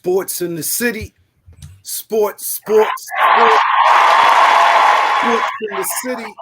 Sports in the city. Sports. Sports in the city.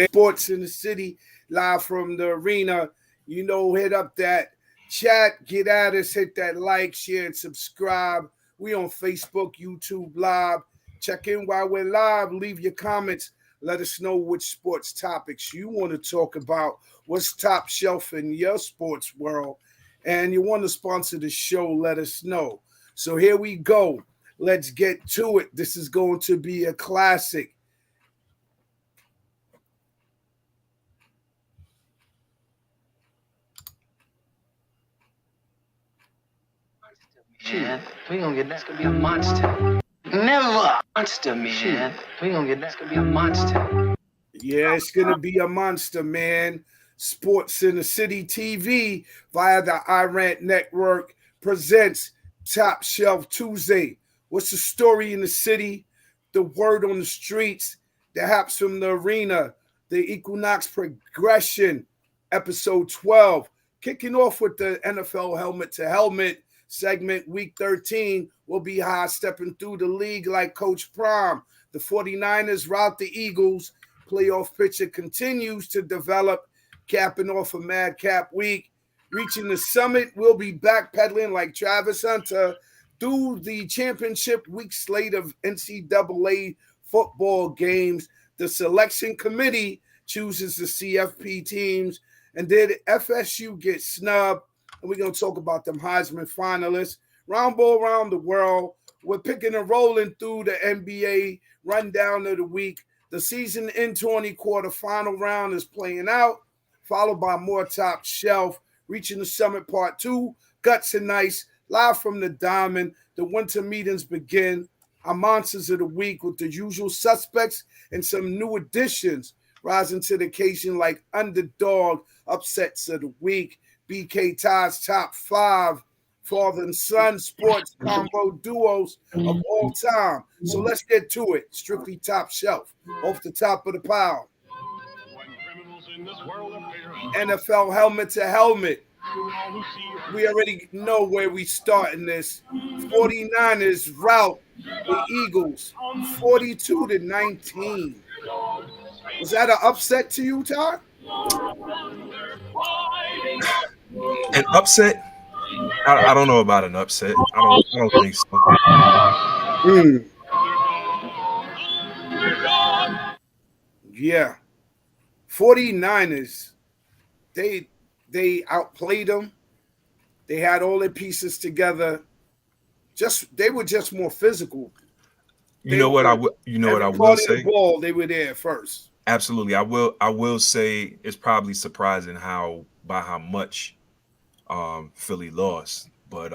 Sports in the city. Live from the arena. Hit up that chat, get at us, hit that like, share, and subscribe. We on Facebook, YouTube Live. Check in while we're live. Leave your comments. Let us know which sports topics you want to talk about. What's top shelf in your sports world? And you want to sponsor the show, let us know. So here we go. Let's get to it. This is going to be a classic. Man, we gonna get that's gonna be a monster. Never monster, man. We gonna get that's gonna be a monster. Yeah, it's gonna be a monster, man. Sports in the City TV via the iRant Network presents Top Shelf Tuesday. What's the story in the city? The word on the streets, the haps from the arena, the Equinox progression, episode 12. Kicking off with the NFL helmet to helmet segment, week 13. Will be high stepping through the league like Coach Prime. The 49ers rout the Eagles. Playoff picture continues to develop, capping off a madcap week. Reaching the summit, we'll be backpedaling like Travis Hunter through the championship week slate of NCAA football games. The selection committee chooses the CFP teams. And did FSU get snubbed? And we're going to talk about them Heisman finalists. Round ball around the world. We're picking and rolling through the NBA rundown of the week. The season in 20 quarterfinal round is playing out, followed by more top shelf. Reaching the summit part 2, guts and ice, live from the diamond. The winter meetings begin. Our monsters of the week with the usual suspects and some new additions rising to the occasion like underdog upsets of the week. BK Tye's top 5 father and son sports combo duos of all time. So let's get to it. Strictly top shelf, off the top of the pile. NFL helmet to helmet. We already know where we start in this. 49ers rout the Eagles 42-19. Was that an upset to you, Todd? An upset? I don't know about an upset. I don't think so. Yeah. 49ers, they outplayed them. They had all their pieces together. They were just more physical. You know what I will say? The ball, they were there first. Absolutely. I will say it's probably surprising by how much Philly lost, but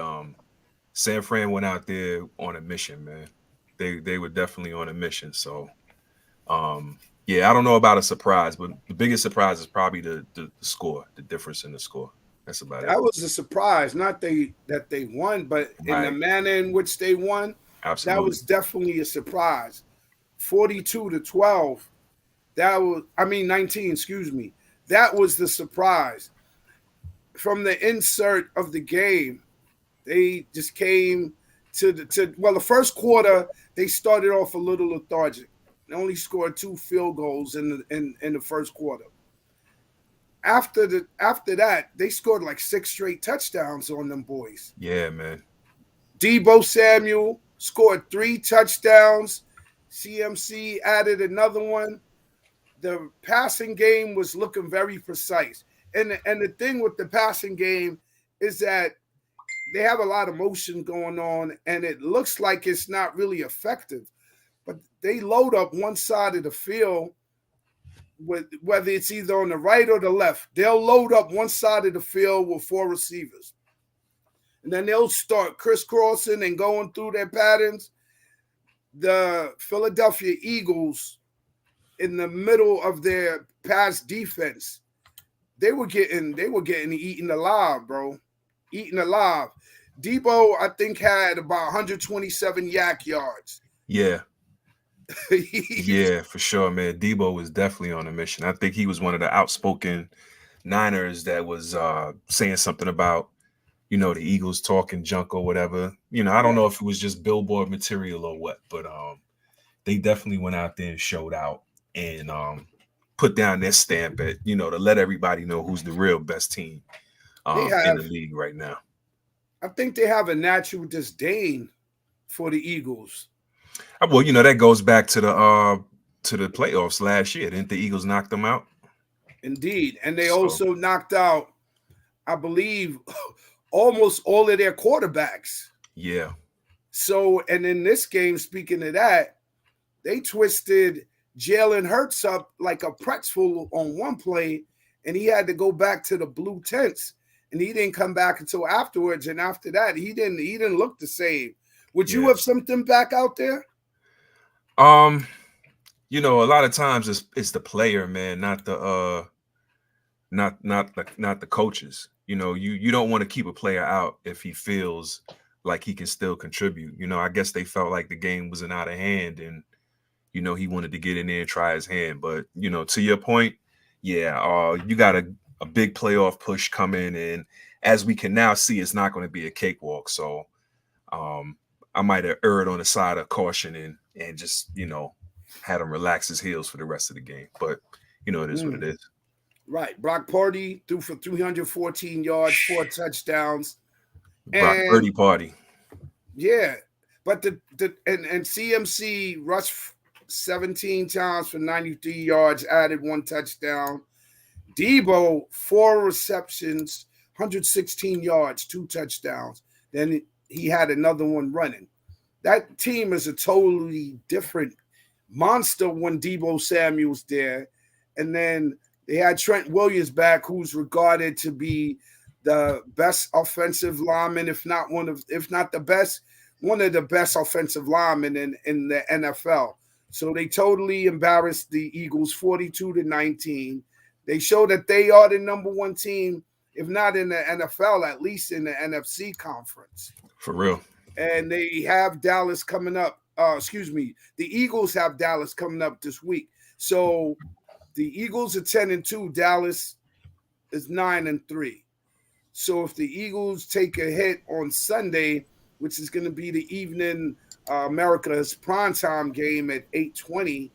San Fran went out there on a mission, man. They were definitely on a mission. So yeah, I don't know about a surprise, but the biggest surprise is probably the score, the difference in the score. That's about it. That was a surprise, not that they won, but in the manner in which they won, absolutely. That was definitely a surprise. 42-12. 19, excuse me. That was the surprise. From the insert of the game, they just came to the first quarter, they started off a little lethargic. They only scored 2 field goals in the first quarter. After that, they scored like 6 straight touchdowns on them boys. Yeah, man. Deebo Samuel scored 3 touchdowns. CMC added another one. The passing game was looking very precise. And the thing with the passing game is that they have a lot of motion going on, and it looks like it's not really effective. But they load up one side of the field, whether it's either on the right or the left. They'll load up one side of the field with 4 receivers. And then they'll start crisscrossing and going through their patterns. The Philadelphia Eagles, in the middle of their pass defense, they were getting eaten alive, bro. Eaten alive. Deebo, I think, had about 127 yak yards. Yeah. Yeah, for sure, man. Deebo was definitely on a mission. I think he was one of the outspoken Niners that was saying something about, the Eagles talking junk or whatever. I don't know if it was just billboard material or what, but they definitely went out there and showed out and put down their stamp at, to let everybody know who's the real best team in the league right now. I think they have a natural disdain for the Eagles. Well, that goes back to the playoffs last year. Didn't the Eagles knock them out? Indeed. And they also knocked out, I believe, almost all of their quarterbacks. Yeah. So, and in this game, speaking of that, they twisted Jalen Hurts up like a pretzel on one play, and he had to go back to the blue tents, and he didn't come back until afterwards. And after that, he didn't look the same. Would you have something back out there? A lot of times it's the player, man, not the not the coaches. You don't want to keep a player out if he feels like he can still contribute. I guess they felt like the game wasn't out of hand, and he wanted to get in there and try his hand. But to your point, you got a big playoff push coming, and as we can now see, it's not going to be a cakewalk. So I might have erred on the side of caution and just had him relax his heels for the rest of the game. But it is what it is. Right. Brock Purdy threw for 314 yards, 4 touchdowns. Brock Purdy party. Yeah. But and CMC rushed 17 times for 93 yards, added 1 touchdown. Debo, 4 receptions, 116 yards, 2 touchdowns. Then he had another one running. That team is a totally different monster when Debo Samuel's there. And then they had Trent Williams back, who's regarded to be the best offensive lineman, if not the best, one of the best offensive linemen in the NFL. So they totally embarrassed the Eagles 42-19. They show that they are the number 1 team, if not in the NFL, at least in the NFC conference. For real. And they have Dallas coming up. The Eagles have Dallas coming up this week. So the Eagles are 10-2. Dallas is 9-3. So if the Eagles take a hit on Sunday, which is going to be the evening America's primetime game at 8:20,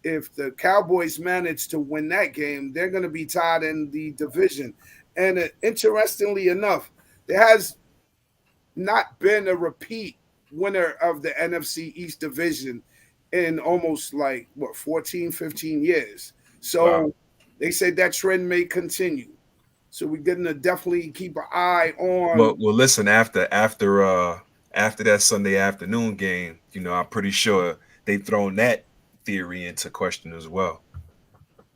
if the Cowboys manage to win that game, they're going to be tied in the division. And interestingly enough, there has not been a repeat winner of the NFC East division in almost 14, 15 years. So They said that trend may continue. So we're going to definitely keep an eye on. Well, listen, after that Sunday afternoon game, I'm pretty sure they've thrown that theory into question as well.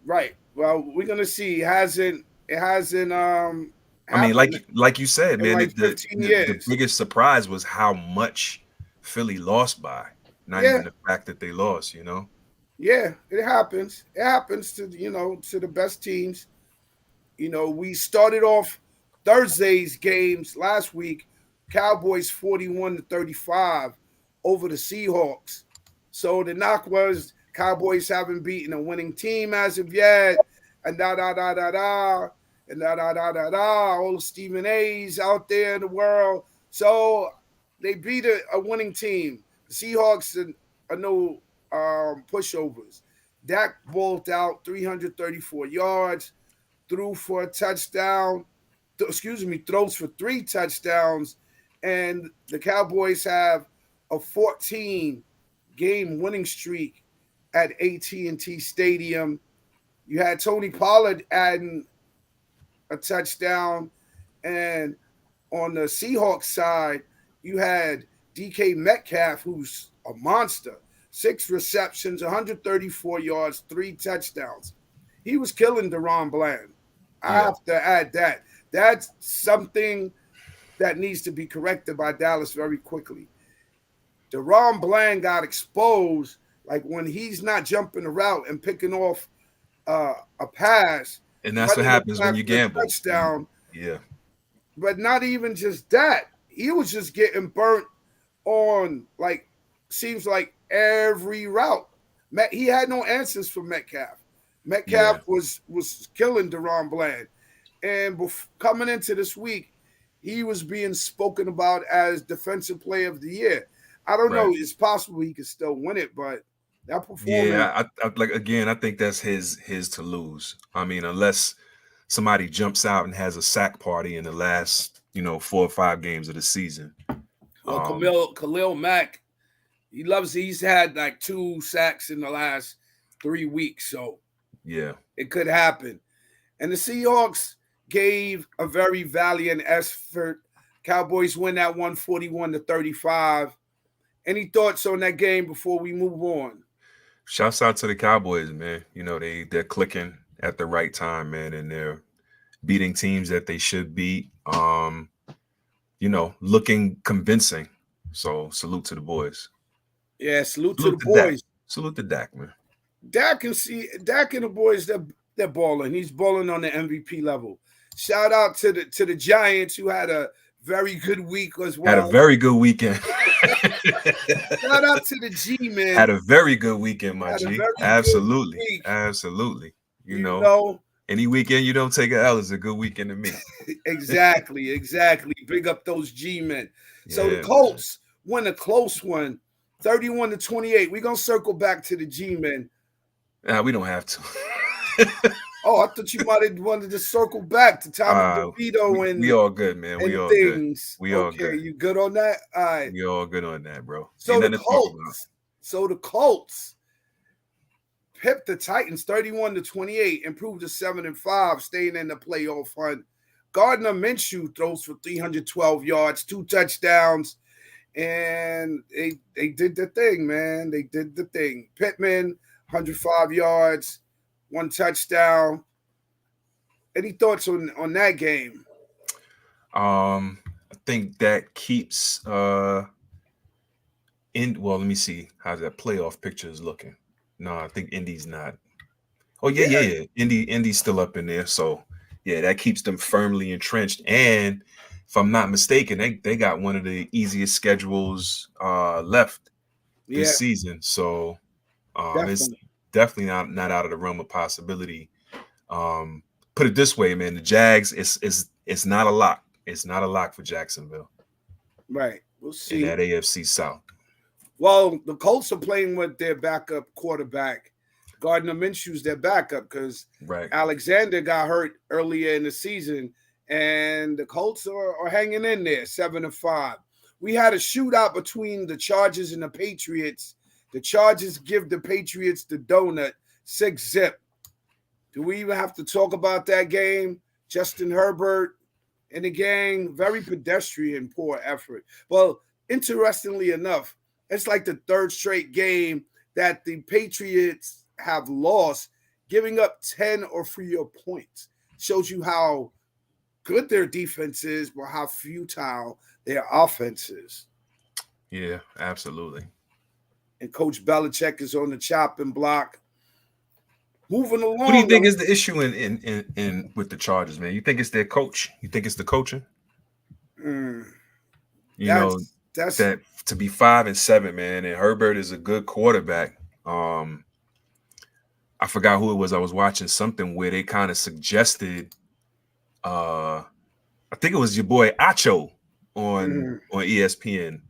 Right. Well, we're going to see. It hasn't I mean, like you said, man, the biggest surprise was how much Philly lost by. Not even the fact that they lost, Yeah, it happens. It happens to to the best teams. We started off Thursday's games last week, Cowboys 41-35 over the Seahawks. So the knock was Cowboys haven't beaten a winning team as of yet, and and all Stephen A's out there in the world. So they beat a winning team. The Seahawks are no pushovers. Dak balled out 334 yards, throws for 3 touchdowns, and the Cowboys have a 14-game winning streak at AT&T Stadium. You had Tony Pollard adding a touchdown, and on the Seahawks side, you had DK Metcalf, who's a monster. 6 receptions, 134 yards, 3 touchdowns. He was killing DaRon Bland. I have to add that. That's something that needs to be corrected by Dallas very quickly. DaRon Bland got exposed, like when he's not jumping the route and picking off a pass. And that's what happens when you gamble. Touchdown. Yeah. But not even just that. He was just getting burnt on, seems like every route. He had no answers for Metcalf. Metcalf was killing DaRon Bland. And coming into this week, he was being spoken about as Defensive Player of the Year. I don't know. It's possible he could still win it, but that performance. Yeah, I like again. I think that's his to lose. I mean, unless somebody jumps out and has a sack party in the last 4 or 5 games of the season. Well, Khalil Mack, he's had like 2 sacks in the last 3 weeks, so yeah, it could happen. And the Seahawks gave a very valiant effort. Cowboys win that 141-35. Any thoughts on that game before we move on? Shouts out to the Cowboys, man. They're clicking at the right time, man, and they're beating teams that they should beat. Looking convincing. So salute to the boys. Yeah, salute to the boys. Salute to Dak, man. Dak and the boys, they're balling. He's balling on the MVP level. Shout out to the Giants, who had a very good week as well. Had a very good weekend. Shout out to the G-Man. Had a very good weekend, my G. Absolutely. Absolutely. You know, any weekend you don't take an L is a good weekend to me. Exactly. Big up those G-Men. So the Colts won a close one, 31-28. We're going to circle back to the G-Men. We don't have to. Oh, I thought you might have wanted to circle back to Tommy DeVito and we all good, man. We all things. Good. We all good. You good on that? All right. We all good on that, bro. So the Colts pipped the Titans 31-28, improved to 7-5, staying in the playoff hunt. Gardner Minshew throws for 312 yards, 2 touchdowns, and they did the thing, man. They did the thing. Pittman, 105 yards, 1 touchdown. Any thoughts on that game? I think that keeps let me see how that playoff picture is looking. No, I think Indy's not. Oh, yeah. Indy's still up in there. So yeah, that keeps them firmly entrenched. And if I'm not mistaken, they got one of the easiest schedules left this season. So it's definitely not out of the realm of possibility. Put it this way, man, the Jags, it's not a lock. It's not a lock for Jacksonville. Right. We'll see. In that AFC South. Well, the Colts are playing with their backup quarterback. Gardner Minshew's their backup because Alexander got hurt earlier in the season, and the Colts are hanging in there, 7-5. We had a shootout between the Chargers and the Patriots. The Chargers give the Patriots the donut, 6-0. Do we even have to talk about that game? Justin Herbert and the gang, very pedestrian, poor effort. Well, interestingly enough, it's like the 3rd straight game that the Patriots have lost, giving up 10 or fewer points. Shows you how good their defense is, but how futile their offense is. Yeah, absolutely. And Coach Belichick is on the chopping block. Moving along. What do you think is the issue in with the Chargers, man? You think it's their coach? You think it's the coaching? That's that to be 5-7, man. And Herbert is a good quarterback. I forgot who it was. I was watching something where they kind of suggested. I think it was your boy Acho on ESPN.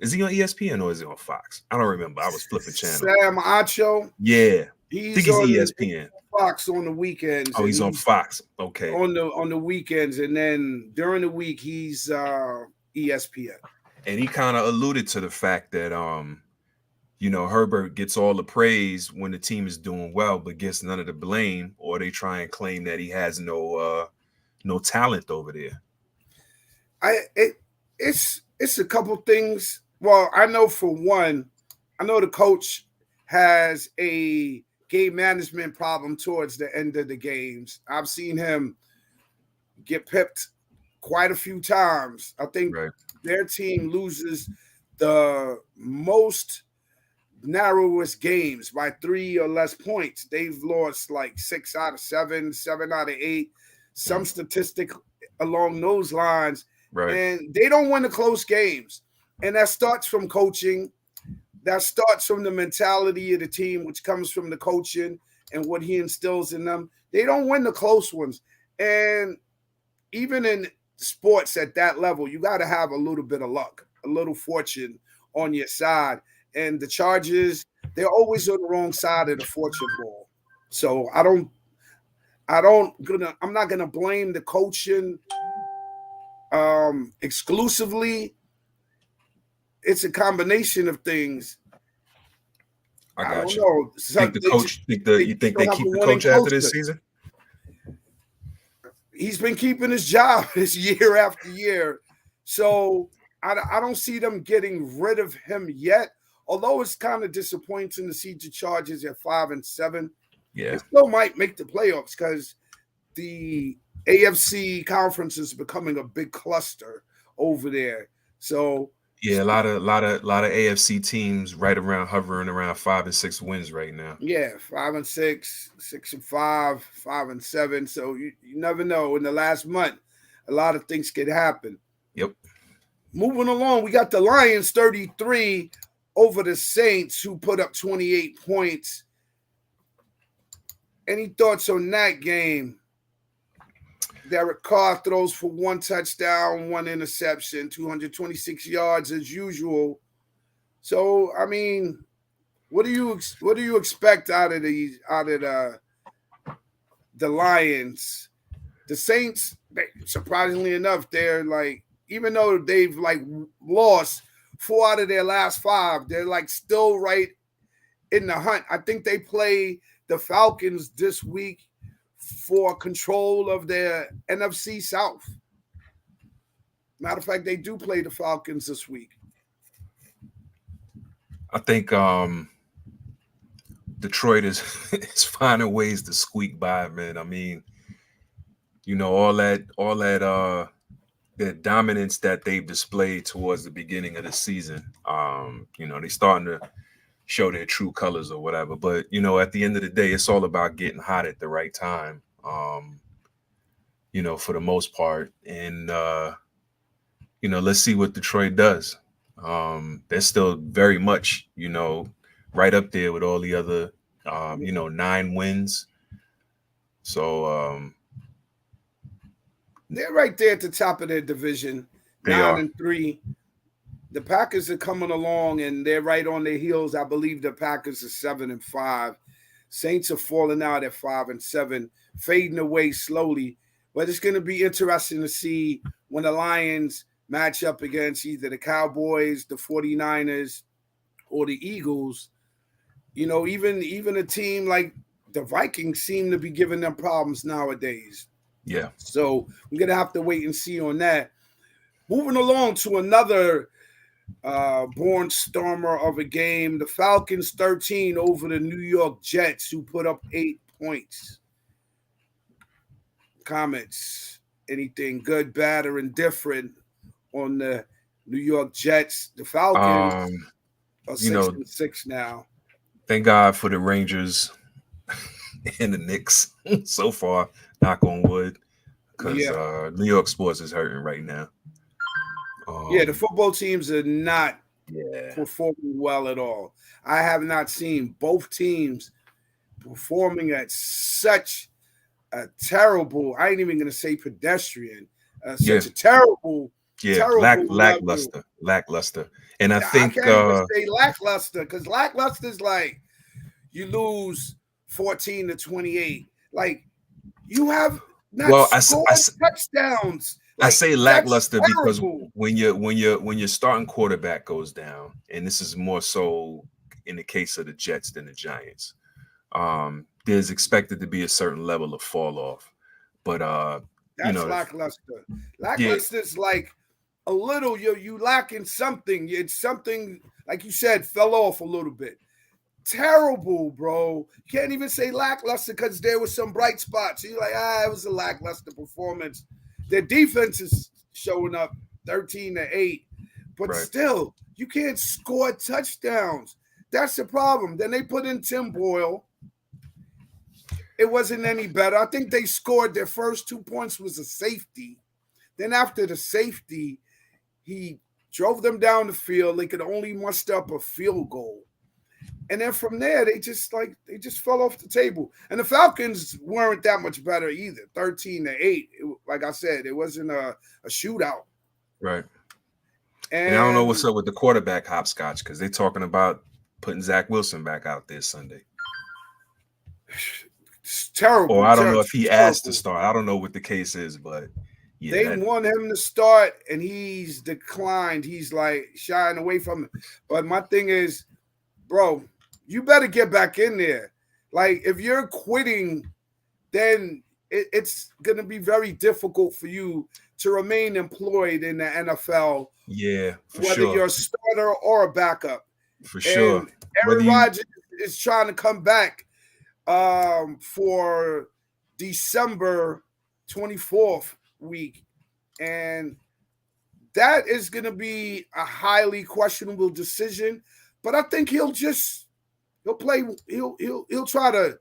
Is he on ESPN or is he on Fox? I don't remember. I was flipping channels. Sam Acho. Yeah. I think he's ESPN. Fox on the weekends. Oh, he's on Fox. Okay. On the weekends, and then during the week he's ESPN. And he kind of alluded to the fact that Herbert gets all the praise when the team is doing well, but gets none of the blame, or they try and claim that he has no talent over there. It's a couple things. Well, I know for one, the coach has a game management problem towards the end of the games. I've seen him get pipped quite a few times. I think their team loses the most narrowest games by 3 or less points. They've lost like 6 out of 7, 7 out of 8, some statistic along those lines. And they don't win the close games. And that starts from coaching. That starts from the mentality of the team, which comes from the coaching and what he instills in them. They don't win the close ones. And even in sports at that level, you got to have a little bit of luck, a little fortune on your side. And the Chargers, they're always on the wrong side of the fortune ball. So I'm not gonna blame the coaching exclusively. It's a combination of things. I don't you. know. Think the coach? You think they keep the coach after this season? He's been keeping his job this year after year, so I don't see them getting rid of him yet. Although it's kind of disappointing to see the Chargers at 5-7. Yeah, it still might make the playoffs because the AFC conference is becoming a big cluster over there. So yeah, a lot of AFC teams hovering around 5 and 6 wins right now. Yeah, 5-6, 6-5, 5-7. So you never know. In the last month, a lot of things could happen. Yep. Moving along, we got the Lions 33 over the Saints, who put up 28 points. Any thoughts on that game? Derek Carr throws for 1 touchdown, 1 interception, 226 yards as usual. So, I mean, what do you expect out of the Lions? The Saints, surprisingly enough, they're like, even though they've like lost 4 out of their last 5, they're like still right in the hunt. I think they play the Falcons this week for control of their NFC South. Matter of fact, they do play the Falcons this week. I think Detroit is finding ways to squeak by, man. I mean, you know, all that the dominance that they've displayed towards the beginning of the season. You know, they're starting to show their true colors or whatever. But, you know, at the end of the day, it's all about getting hot at the right time. You know, for the most part. And you know, let's see what Detroit does. They're still very much, you know, right up there with all the other, you know, 9 wins. So they're right there at the top of their division, 9-3. The Packers are coming along, and they're right on their heels. I believe the Packers are 7-5. Saints are falling out at 5-7, fading away slowly. But it's going to be interesting to see when the Lions match up against either the Cowboys, the 49ers, or the Eagles. You know, even a team like the Vikings seem to be giving them problems nowadays. Yeah. So we're going to have to wait and see on that. Moving along to another born stormer of a game, the Falcons 13 over the New York Jets, who put up 8 points. Comments? Anything good, bad, or indifferent on the New York Jets? The Falcons are 6-6 now. Thank God for the Rangers and the Knicks so far. Knock on wood, because New York sports is hurting right now. The football teams are not performing well at all. I have not seen both teams performing at such a terrible, I ain't even going to say pedestrian, such a terrible lackluster. And I think I can't even say lackluster, because lackluster is like you lose 14-28. Like, you have not scored touchdowns. Like, I say lackluster because when your starting quarterback goes down, and this is more so in the case of the Jets than the Giants, there's expected to be a certain level of fall off. But that's lackluster. Lackluster is like a little, you lacking something. It's something, like you said, fell off a little bit. Terrible, bro. Can't even say lackluster because there was some bright spots. You're like, it was a lackluster performance. Their defense is showing up 13-8, but still, you can't score touchdowns. That's the problem. Then they put in Tim Boyle. It wasn't any better. I think they scored their first 2 points was a safety. Then after the safety, he drove them down the field. They could only muster up a field goal. And then from there, they just fell off the table. And the Falcons weren't that much better either. 13-8. Like I said, it wasn't a shootout. Right. And I don't know what's up with the quarterback hopscotch because they're talking about putting Zach Wilson back out there Sunday. It's terrible. Or I don't know if he asked to start. I don't know what the case is, but yeah. They want him to start, and he's declined. He's like shying away from it. But my thing is, bro, you better get back in there. Like, if you're quitting, then it's going to be very difficult for you to remain employed in the NFL. Yeah, for whether sure. you're a starter or a backup. For sure. And Aaron Rodgers is trying to come back for December 24th week. And that is going to be a highly questionable decision. But I think he'll try to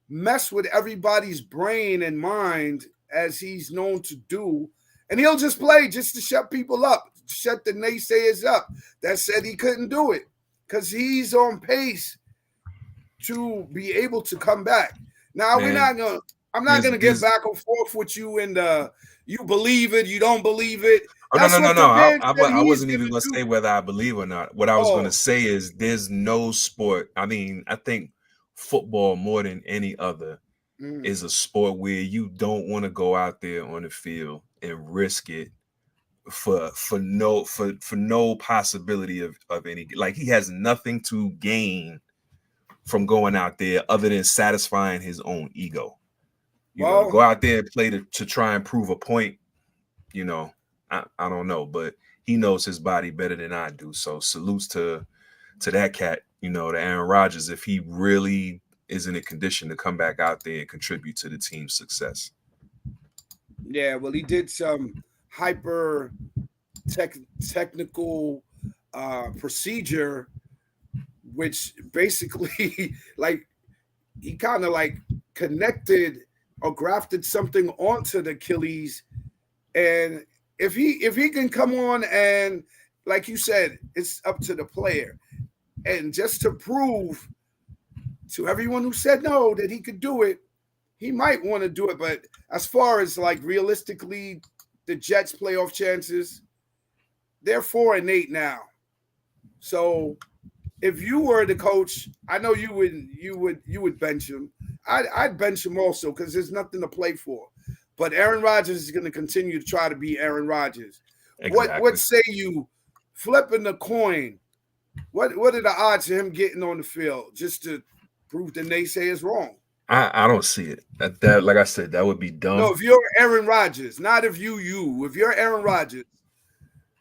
mess with everybody's brain and mind as he's known to do. And he'll just play just to shut people up, shut the naysayers up that said he couldn't do it, because he's on pace to be able to come back. Now, I'm not gonna get back and forth with you and you believe it, you don't believe it. Oh, no. I wasn't even gonna say whether I believe or not. What I was gonna say is there's no sport. I mean, I think football more than any other is a sport where you don't want to go out there on the field and risk it for no possibility of any. Like, he has nothing to gain from going out there other than satisfying his own ego. You know, to go out there and play to try and prove a point, you know, I don't know, but he knows his body better than I do. So salutes to that cat, you know, to Aaron Rodgers, if he really is in a condition to come back out there and contribute to the team's success. Yeah, well, he did some hyper technical procedure, which basically like he kind of like connected or grafted something onto the Achilles. And if he can come on and, like you said, it's up to the player. And just to prove to everyone who said no that he could do it, he might want to do it. But as far as like realistically, the Jets' playoff chances, they're 4-8 now. So if you were the coach, I know you would bench him. I'd bench him also because there's nothing to play for. But Aaron Rodgers is going to continue to try to be Aaron Rodgers. Exactly. What say you? Flipping the coin. What are the odds of him getting on the field just to prove the naysayers wrong? I don't see it. That like I said, that would be dumb. No, if you're Aaron Rodgers, not if you. If you're Aaron Rodgers,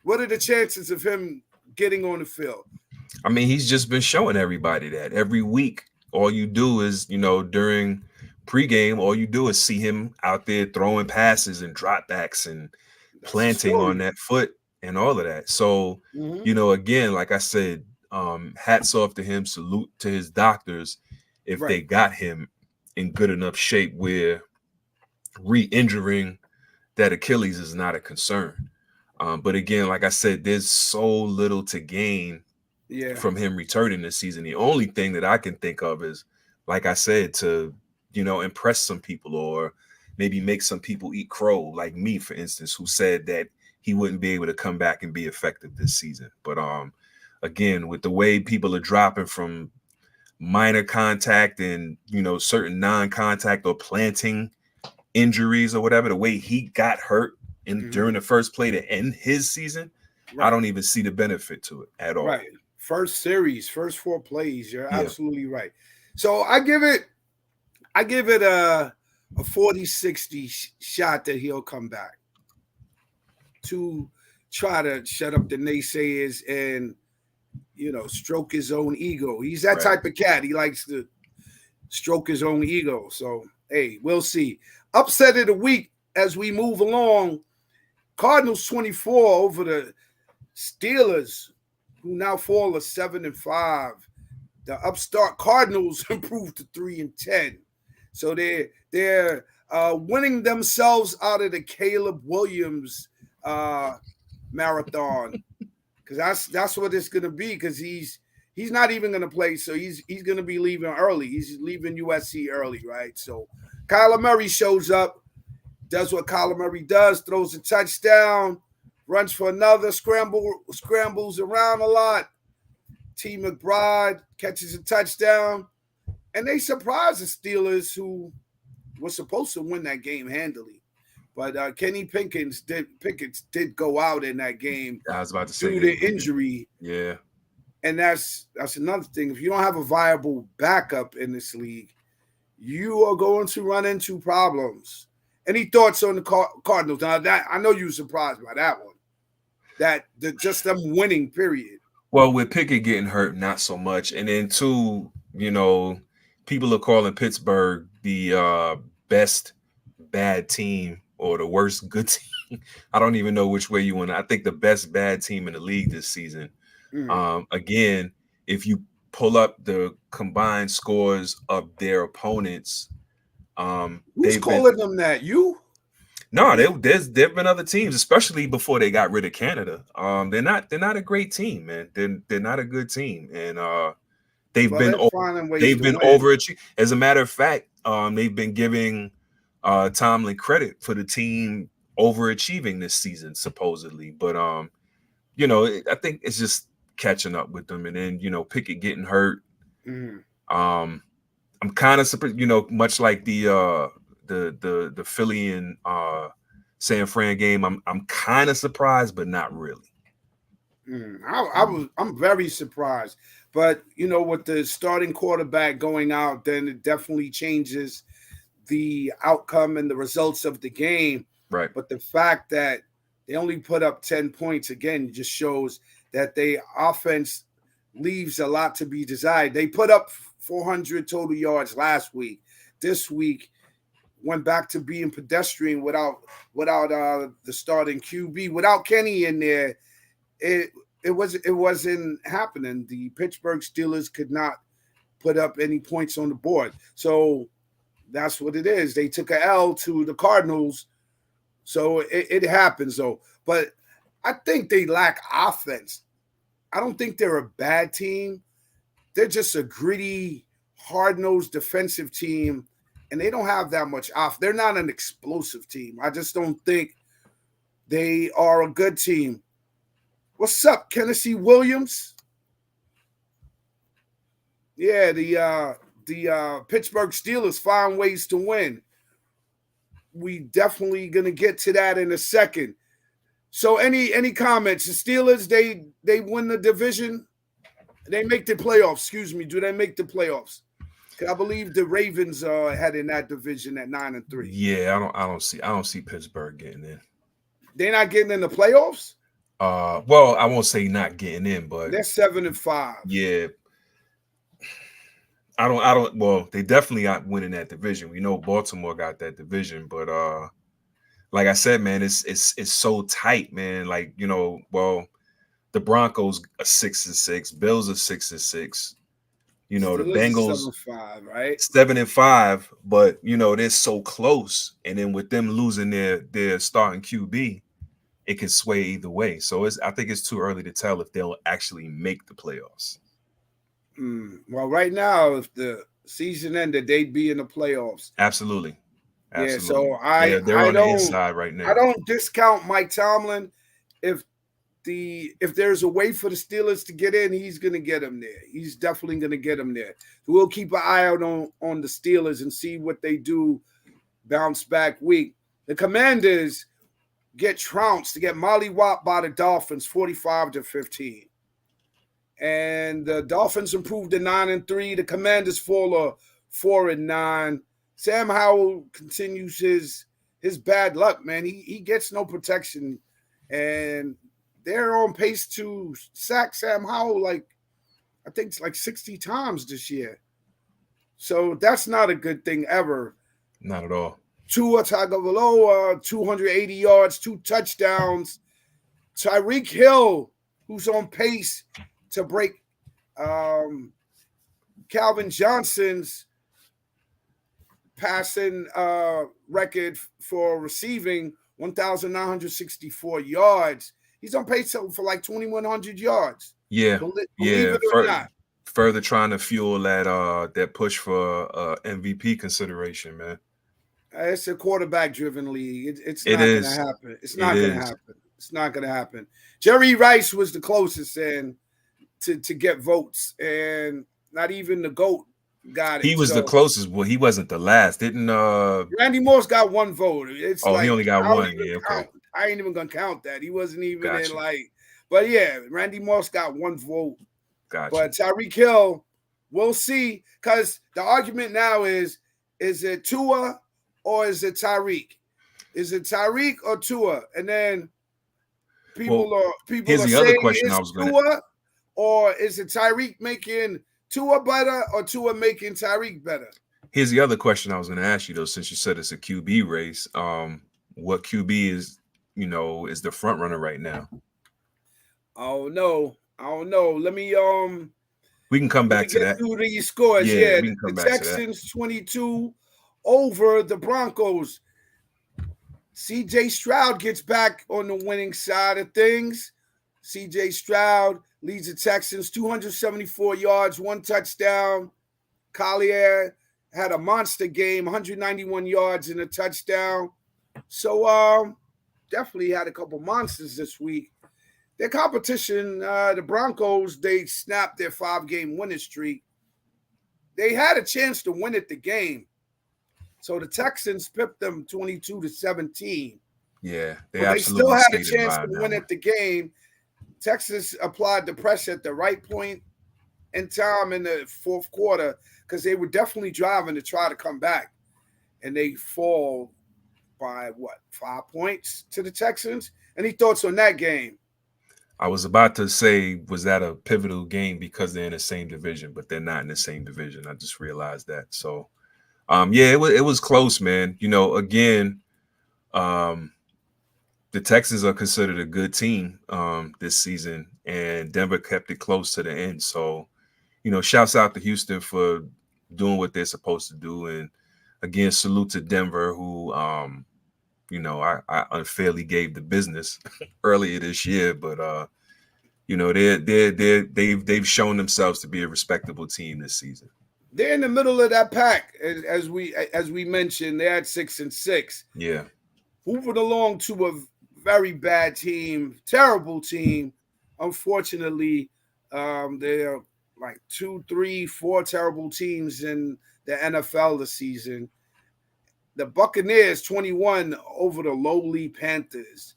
what are the chances of him getting on the field? I mean, he's just been showing everybody that every week. All you do is, you know, during pregame, all you do is see him out there throwing passes and dropbacks and planting on that foot and all of that. So, you know, again, like I said, hats off to him. Salute to his doctors if they got him in good enough shape where re-injuring that Achilles is not a concern. But again, like I said, there's so little to gain from him returning this season. The only thing that I can think of is, like I said, to, you know, impress some people or maybe make some people eat crow, like me, for instance, who said that he wouldn't be able to come back and be effective this season. But again, with the way people are dropping from minor contact and, you know, certain non-contact or planting injuries or whatever, the way he got hurt during the first play to end his season, I don't even see the benefit to it at all. Right. First series, first 4 plays. You're absolutely right. So I give it a 40-60 shot that he'll come back to try to shut up the naysayers and, you know, stroke his own ego. He's that type of cat. He likes to stroke his own ego. So, hey, we'll see. Upset of the week as we move along. Cardinals 24 over the Steelers, who now fall to 7-5. The upstart Cardinals improved to 3-10. So they're winning themselves out of the Caleb Williams marathon, because that's what it's gonna be. Because he's he's not even going to play. So he's going to be leaving early. He's leaving USC early, right? So Kyler Murray shows up, does what Kyler Murray does, throws a touchdown, runs for another, scrambles around a lot. T. McBride catches a touchdown, and they surprise the Steelers, who were supposed to win that game handily. But Kenny Pickett did go out in that game. I was about to say due to injury. Yeah. And that's another thing. If you don't have a viable backup in this league, you are going to run into problems. Any thoughts on the Cardinals? Now, that I know you were surprised by that one. Just them winning, period. Well, with Pickett getting hurt, not so much. And then two, people are calling Pittsburgh the best bad team or the worst good team. I don't even know which way you want. I think the best bad team in the league this season. Again, if you pull up the combined scores of their opponents, who's calling them that? You? No, there've been other teams, especially before they got rid of Canada. They're not a great team, man. They're not a good team, and they've been overachieving. As a matter of fact, they've been giving Tomlin credit for the team overachieving this season, supposedly. But I think it's just catching up with them, and then Pickett getting hurt. I'm kind of surprised, much like the Philly and San Fran game. I'm kind of surprised, but not really. I'm very surprised, but with the starting quarterback going out, then it definitely changes the outcome and the results of the game. Right. But the fact that they only put up 10 points again just shows that their offense leaves a lot to be desired. They put up 400 total yards last week. This week went back to being pedestrian without the starting QB. Without Kenny in there, it wasn't happening. The Pittsburgh Steelers could not put up any points on the board. So that's what it is. They took an L to the Cardinals. So it happens though. But I think they lack offense. I don't think they're a bad team. They're just a gritty, hard-nosed defensive team, and they don't have that much off. They're not an explosive team. I just don't think they are a good team. What's up, Tennessee Williams? Yeah, the Pittsburgh Steelers find ways to win. We definitely gonna get to that in a second. So any comments? The Steelers, they win the division. They make the playoffs. Excuse me. Do they make the playoffs? I believe the Ravens had in that division at 9-3. Yeah, I don't see Pittsburgh getting in. They're not getting in the playoffs? Well, I won't say not getting in, but they're 7-5. Yeah. I don't well, they definitely got winning that division. We know Baltimore got that division, but like I said, man, it's so tight, man. Like, the Broncos are 6-6, Bills are 6-6. The Bengals 7-5, right? 7-5, but they're so close. And then with them losing their starting QB, it can sway either way. So I think it's too early to tell if they'll actually make the playoffs. Well, right now, if the season ended, they'd be in the playoffs. Absolutely. Yeah, so they're on the inside right now. I don't discount Mike Tomlin. If there's a way for the Steelers to get in, he's going to get them there. He's definitely going to get them there. So we'll keep an eye out on the Steelers and see what they do bounce back week. The Commanders get trounced to get mollywopped by the Dolphins 45-15. And the Dolphins improved to 9-3. The Commanders fall to 4-9. Sam Howell continues his bad luck, man. He gets no protection, and they're on pace to sack Sam Howell I think it's like 60 times this year. So that's not a good thing ever. Not at all. Tua Tagovailoa, 280 yards, 2 touchdowns. Tyreek Hill, who's on pace to break Calvin Johnson's passing record for receiving 1,964 yards. He's on pace for like 2,100 yards. Yeah. Believe it or not. further trying to fuel that push for MVP consideration, man. It's a quarterback-driven league. It's It not going to is. happen. It's It not going to is. happen. It's not going to happen. Jerry Rice was the closest and to get votes, and not even the GOAT got it. He was the closest, but he wasn't the last. Didn't Randy Moss got one vote. It's he like only got one. Yeah, okay. I ain't even gonna count that. He wasn't even Gotcha. in like, but yeah, Randy Moss got one vote. Gotcha. But Tyreek Hill, we'll see. Because the argument now is it Tua or is it Tyreek? Is it Tyreek or Tua? And then people are the saying other question it's Tua, or is it Tyreek making Tua better or Tua making Tyreek better? Here's the other question I was going to ask you, though, since you said it's a QB race. What QB is the front runner right now? Oh no, I don't know. Let me we can come back to that. Through these scores, yeah. We can come the back Texans 22 over the Broncos. CJ Stroud gets back on the winning side of things. CJ Stroud leads the Texans 274 yards, 1 touchdown. Collier had a monster game, 191 yards and a touchdown. So definitely had a couple monsters this week. Their competition, the Broncos, they snapped their 5-game winning streak. They had a chance to win at the game. So the Texans pipped them 22-17. Yeah, they still had a chance to win at the game. Texas applied the pressure at the right point in time in the fourth quarter because they were definitely driving to try to come back. And they fall by, 5 points to the Texans? Any thoughts on that game? I was about to say, was that a pivotal game because they're in the same division, but they're not in the same division. I just realized that. So, yeah, it was close, man. Again, the Texans are considered a good team this season, and Denver kept it close to the end. So, shouts out to Houston for doing what they're supposed to do. And again, salute to Denver, who, I unfairly gave the business earlier this year, but they've shown themselves to be a respectable team this season. They're in the middle of that pack, as we mentioned. They're at 6-6. Yeah, moving along to a very bad team, terrible team. Unfortunately, there are like 2, 3, 4 terrible teams in the NFL this season. The Buccaneers 21 over the lowly Panthers,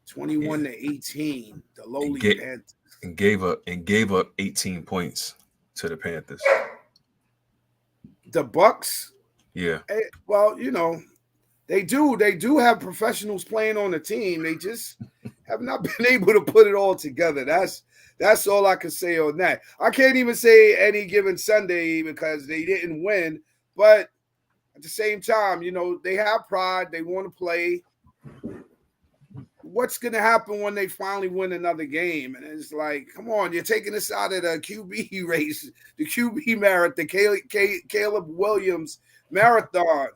21-18. The lowly Panthers and gave up 18 points to the Panthers. The Bucs, yeah. Well, they do have professionals playing on the team. They just have not been able to put it all together. That's all I can say on that. I can't even say any given Sunday because they didn't win, but at the same time, they have pride. They want to play. What's going to happen when they finally win another game? And it's like, come on, you're taking us out of the QB race, the QB marathon, the Caleb Williams marathon.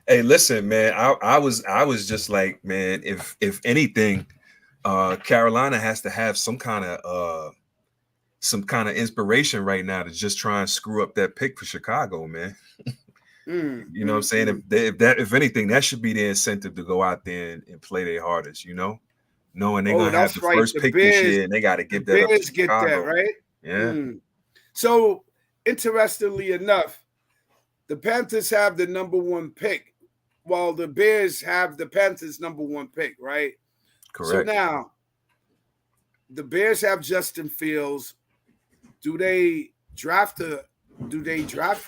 Hey, listen, man, I was just like, man, if anything, Carolina has to have some kind of inspiration right now to just try and screw up that pick for Chicago, man. You know what I'm saying? If anything, that should be the incentive to go out there and play their hardest, knowing they're gonna have the first pick this year and they got to give that up to Chicago. Get that, right? Yeah. So interestingly enough, the Panthers have the number 1 pick, while the Bears have the Panthers number 1 pick, right? Correct. So now the Bears have Justin Fields. Do they draft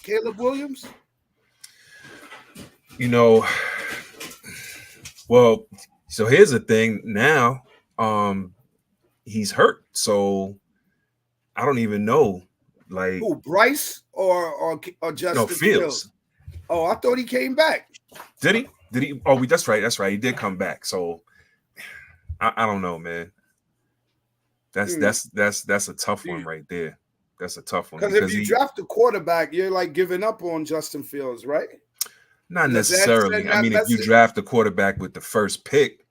Caleb Williams? Well, so here's the thing now. He's hurt, so I don't even know. Like who, Bryce or Justin Fields? Oh, I thought he came back. Did he? Oh, that's right. He did come back. So I don't know, man. That's a tough one right there. That's a tough one because if you draft a quarterback, you're like giving up on Justin Fields, right? Not necessarily. I mean, if you draft a quarterback with the first pick,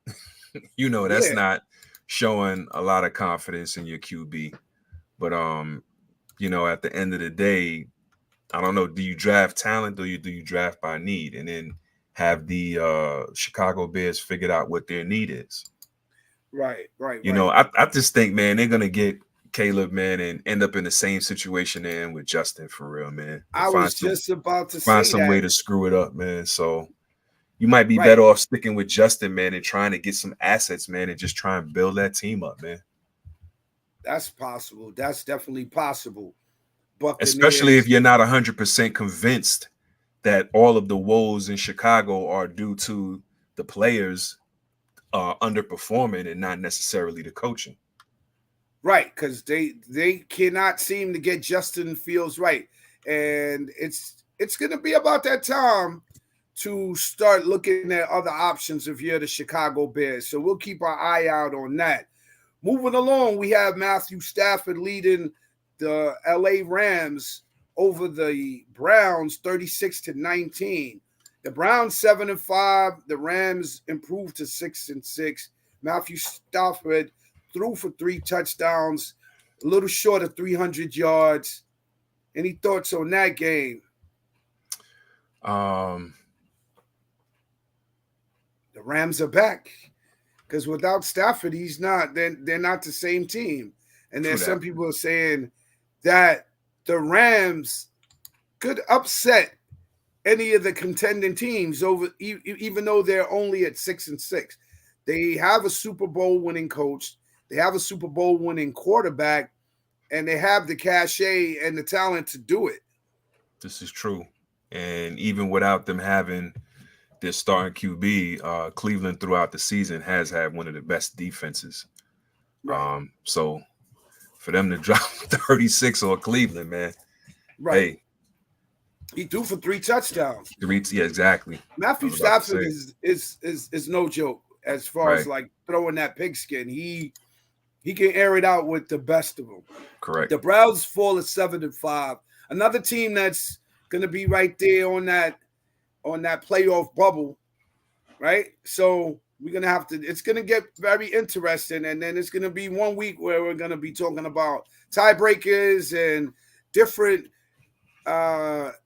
that's not showing a lot of confidence in your QB. But at the end of the day, I don't know. Do you draft talent or do you draft by need? And then have the Chicago Bears figured out what their need is? Right. I just think, man, they're gonna get Caleb, man, and end up in the same situation they're in with Justin, for real, man. I was just about to find say some that. way to screw it up, man. So you might be Right. better off sticking with Justin, man, and trying to get some assets, man, and just try and build that team up, man. That's possible. That's definitely possible. Buccaneers, especially if you're not 100% convinced that all of the woes in Chicago are due to the players underperforming and not necessarily the coaching. Right, because they cannot seem to get Justin Fields right. And it's going to be about that time to start looking at other options if you're the Chicago Bears. So we'll keep our eye out on that. Moving along, we have Matthew Stafford leading the LA Rams over the Browns 36-19. The Browns 7-5. The Rams improved to 6-6. Matthew Stafford threw for 3 touchdowns, a little short of 300 yards. Any thoughts on that game? The Rams are back because without Stafford, he's not. They're not the same team. And there's some people are saying that the Rams could upset any of the contending teams over, even though they're only at 6-6. They have a Super Bowl winning coach. They have a Super Bowl winning quarterback, and they have the cachet and the talent to do it. This is true. And even without them having their starting QB, Cleveland throughout the season has had one of the best defenses. Right. So for them to drop 36 on Cleveland, man. Right. Hey. He threw for 3 touchdowns. Yeah, exactly. Matthew Stafford is no joke as far as like throwing that pigskin. He can air it out with the best of them. Correct. The Browns fall at 7-5. Another team that's going to be right there on that playoff bubble, right? So we're going to have to – it's going to get very interesting, and then it's going to be 1 week where we're going to be talking about tiebreakers and different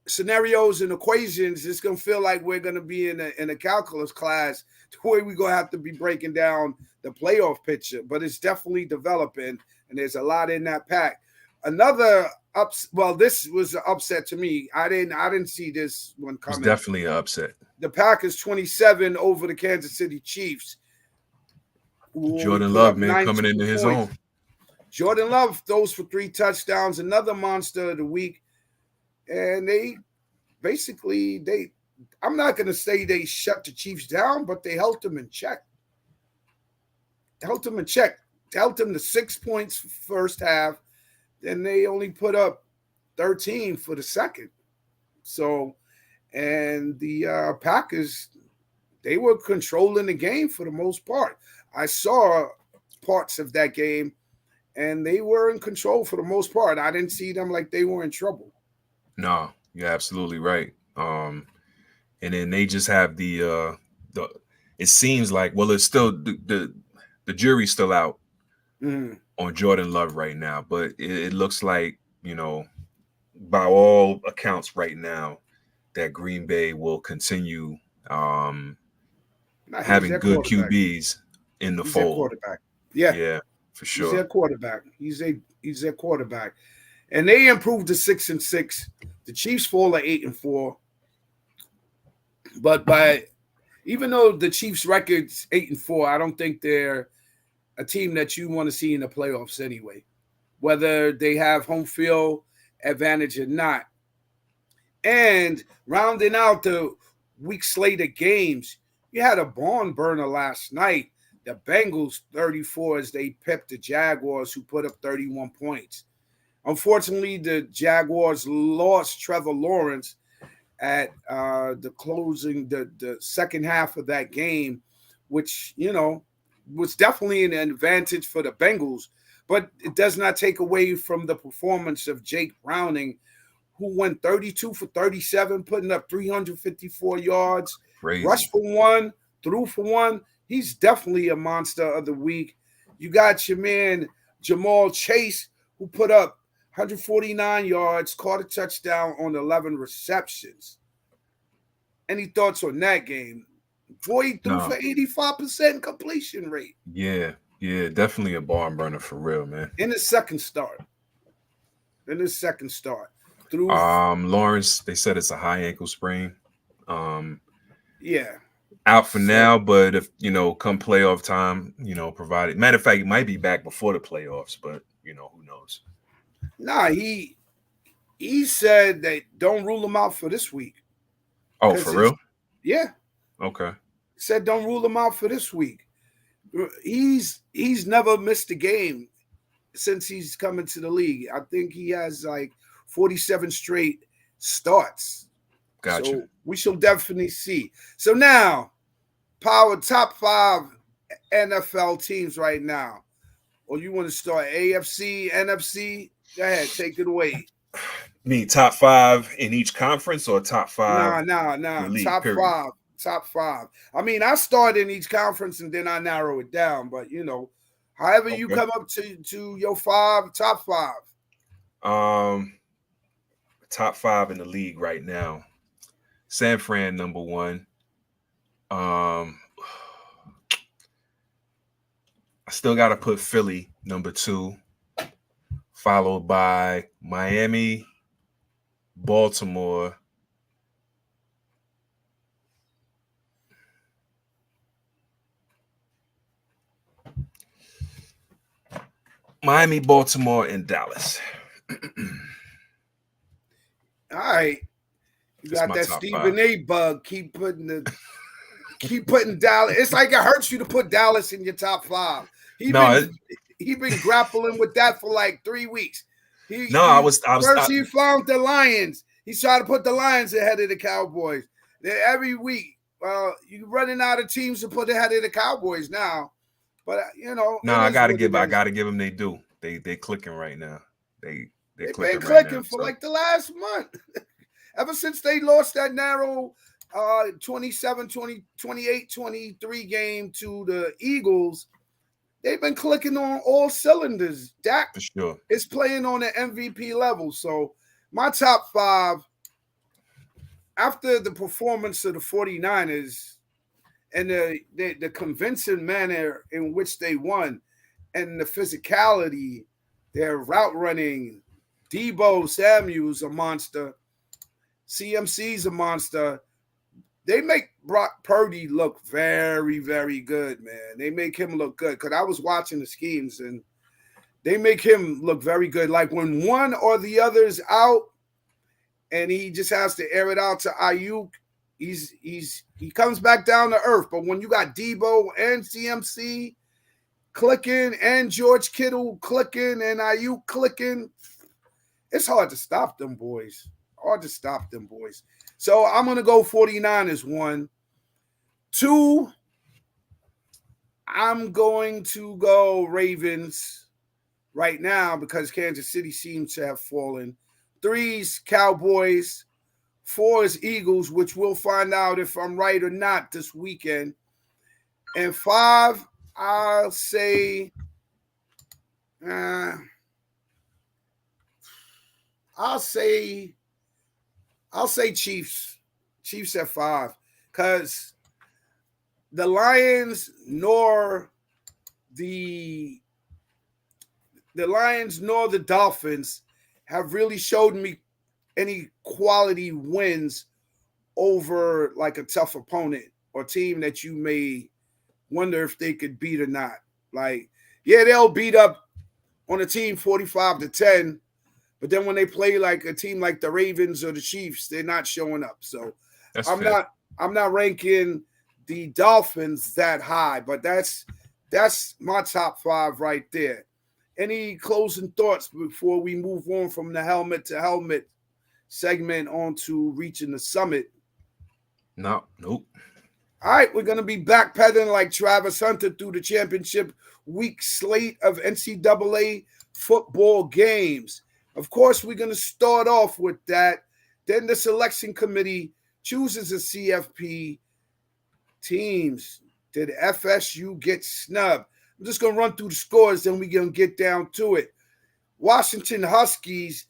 scenarios and equations. It's going to feel like we're going to be in a calculus class to where we're going to have to be breaking down the playoff picture, but it's definitely developing, and there's a lot in that pack. Another this was an upset to me. I didn't see this one coming. It's definitely an upset. The Packers 27 over the Kansas City Chiefs. Jordan Love, man, coming into his own. Jordan Love throws for 3 touchdowns, another monster of the week. And they basically, I'm not going to say they shut the Chiefs down, but they held them in check. Held them to 6 points first half. Then they only put up 13 for the second. So, and the Packers, they were controlling the game for the most part. I saw parts of that game, and they were in control for the most part. I didn't see them like they were in trouble. No, you're absolutely right. And then they just have the it seems like, well, it's still the jury's still out on Jordan Love right now, but it looks like, by all accounts right now, that Green Bay will continue having good QBs in the fold. Quarterback. Yeah, for sure. He's their quarterback. He's their quarterback. And they improved to 6-6. The Chiefs fall at 8-4. But even though the Chiefs' record's 8-4, I don't think they're a team that you want to see in the playoffs anyway, whether they have home field advantage or not. And rounding out the week slate of games, you had a barn burner last night. The Bengals 34 as they pepped the Jaguars, who put up 31 points. Unfortunately, the Jaguars lost Trevor Lawrence at the closing, the second half of that game, which, was definitely an advantage for the Bengals. But it does not take away from the performance of Jake Browning, who went 32 for 37, putting up 354 yards. Crazy. Rushed for 1, threw for 1. He's definitely a monster of the week. You got your man Jamal Chase, who put up 149 yards, caught a touchdown on 11 receptions. Any thoughts on that game? Boy threw for 85% completion rate. Yeah, definitely a barn burner for real, man. In his second start. Through Lawrence, they said it's a high ankle sprain. Yeah. Out for now, but if come playoff time, provided. Matter of fact, he might be back before the playoffs, but who knows? Nah, he said that don't rule him out for this week. Oh, for real? Yeah. Okay. Said don't rule him out for this week. He's never missed a game since he's come into the league. I think he has like 47 straight starts. Gotcha. So we shall definitely see. So now, power top 5 NFL teams right now. Or you want to start AFC, NFC? Go ahead, take it away. You mean top 5 in each conference or top 5? No. Top 5. I mean, I start in each conference and then I narrow it down. But however you come up to your top 5. Top 5 in the league right now. San Fran number 1. I still got to put Philly number 2, followed by Miami, Baltimore, and Dallas. All right. You got that Stephen A bug. Keep putting Dallas. It's like it hurts you to put Dallas in your top 5. He been grappling with that for like 3 weeks. He found the Lions. He's trying to put the Lions ahead of the Cowboys. Every week, you're running out of teams to put ahead of the Cowboys now. But I gotta give them they do. They clicking right now. They've been clicking for like the last month. Ever since they lost that narrow 27, 20, 28, 23 game to the Eagles, they've been clicking on all cylinders. Dak is playing on the MVP level. So my top 5, after the performance of the 49ers and the convincing manner in which they won and the physicality, their route running, Deebo Samuel's a monster, CMC's a monster. They make Brock Purdy look very, very good, man. They make him look good because I was watching the schemes and they make him look very good. Like when one or the other's out and he just has to air it out to Ayuk, he comes back down to earth. But when you got Deebo and CMC clicking and George Kittle clicking and Ayuk clicking, it's hard to stop them boys. So I'm going to go 49ers 1. 2, I'm going to go Ravens right now because Kansas City seems to have fallen. 3's Cowboys. 4 is Eagles, which we'll find out if I'm right or not this weekend. And 5, I'll say Chiefs. Chiefs at 5. Because the Lions nor the Dolphins have really showed me any quality wins over like a tough opponent or team that you may wonder if they could beat or not. Like, yeah, they'll beat up on a team 45-10, but then when they play like a team like the Ravens or the Chiefs, they're not showing up. So I'm not ranking the Dolphins that high, but that's my top 5 right there. Any closing thoughts before we move on from the helmet to helmet segment onto reaching the summit? Nope. All right, we're going to be backpedaling like Travis Hunter through the championship week slate of NCAA football games. Of course, we're going to start off with that. Then the selection committee chooses a CFP teams. Did FSU get snubbed? I'm just going to run through the scores, then we're going to get down to it. Washington Huskies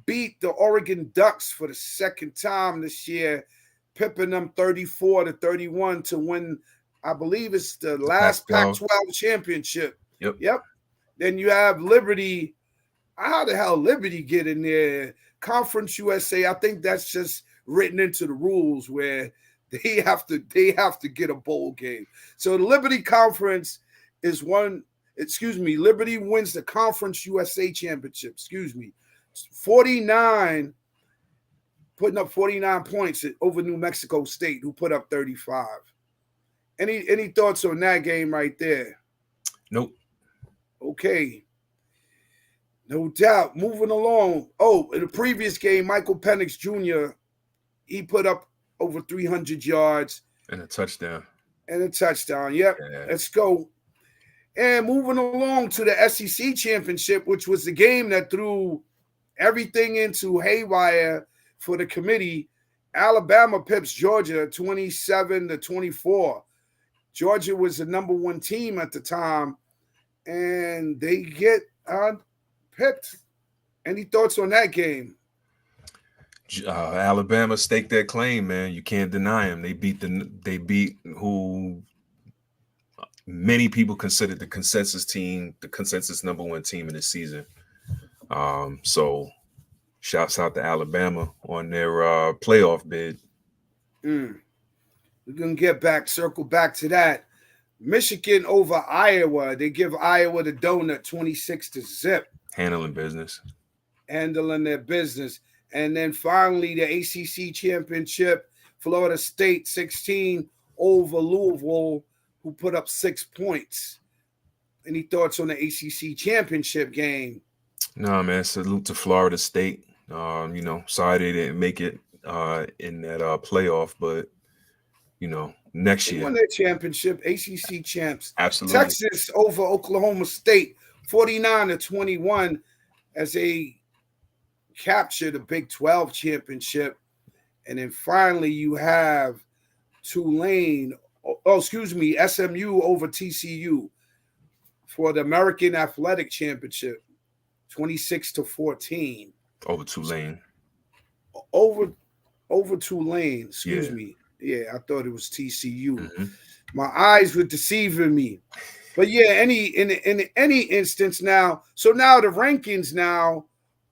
beat the Oregon Ducks for the second time this year, pipping them 34-31 to win, I believe it's the last Pac-12 championship. Yep. Then you have Liberty. How the hell Liberty get in there? Conference USA, I think that's just written into the rules where they have to get a bowl game. So the Liberty Conference is Liberty wins the Conference USA championship. 49, putting up 49 points over New Mexico State, who put up 35. Any thoughts on that game right there? Nope. Okay. No doubt. Moving along. Oh, in the previous game, Michael Penix Jr., he put up over 300 yards. And a touchdown. Yep. Yeah. Let's go. And moving along to the SEC championship, which was the game that threw everything into haywire for the committee. Alabama pips Georgia 27-24. Georgia was the number one team at the time, and they get pipped. Any thoughts on that game? Alabama staked their claim, man. You can't deny them. They beat who many people considered the consensus team, the consensus number one team in the season. So shouts out to Alabama on their playoff bid. We're going to circle back to that. Michigan over Iowa. They give Iowa the donut 26-0. Handling their business. And then finally, the ACC championship, Florida State 16 over Louisville, who put up 6 points. Any thoughts on the ACC championship game? No, man. Salute to Florida State. Sorry they didn't make it in that playoff, but next year. They won their championship, ACC champs. Absolutely. Texas over Oklahoma State, 49-21, as they capture the Big 12 championship. And then finally you have SMU over TCU for the American Athletic Championship, 26-14. Over Tulane. Over Tulane, excuse me. Yeah, I thought it was TCU. Mm-hmm. My eyes were deceiving me. But yeah, in any instance now, so now the rankings now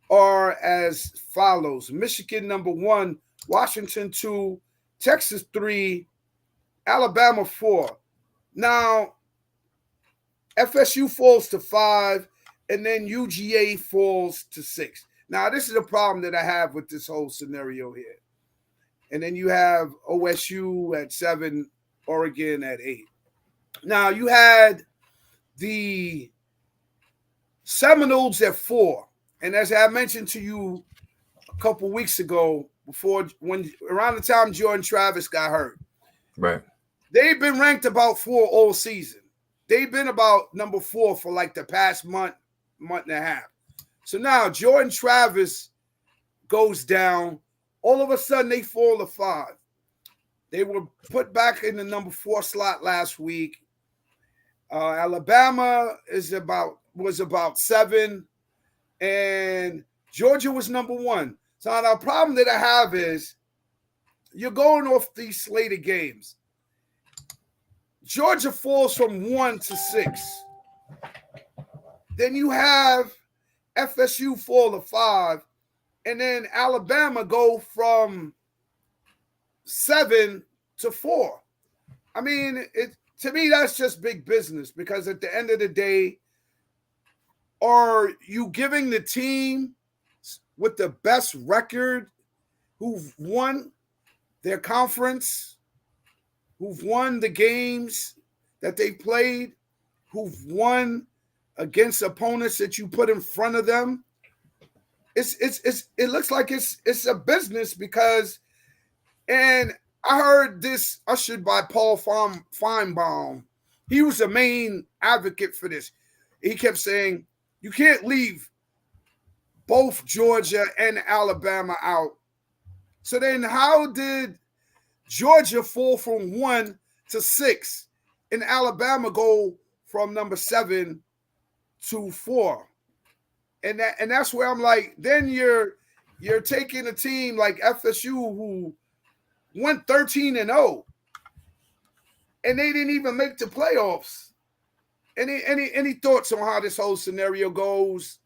are as follows. Michigan number 1, Washington 2, Texas 3, Alabama 4. Now, FSU falls to 5, and then UGA falls to 6. Now, this is a problem that I have with this whole scenario here. And then you have OSU at 7, Oregon at 8. Now, you had the Seminoles at 4. And as I mentioned to you a couple weeks ago, around the time Jordan Travis got hurt, right? They've been ranked about 4 all season. They've been about number 4 for like the past month and a half. So now Jordan Travis goes down. All of a sudden, they fall to 5. They were put back in the number 4 slot last week. Alabama was about 7, and Georgia was number 1. So now the problem that I have is you're going off these slated games. Georgia falls from 1 to 6. Then you have FSU fall to 5. And then Alabama go from 7 to 4. I mean, to me, that's just big business, because at the end of the day, are you giving the team with the best record, who've won their conference, who've won the games that they played, who've won against opponents that you put in front of them? It looks like it's a business, because, and I heard this ushered by Paul Feinbaum. He was the main advocate for this. He kept saying, you can't leave both Georgia and Alabama out. So then how did Georgia fall from 1 to 6 and Alabama go from number 7 to 4? and that's where I'm like, then you're taking a team like FSU who went 13-0, and they didn't even make the playoffs. Any thoughts on how this whole scenario goes,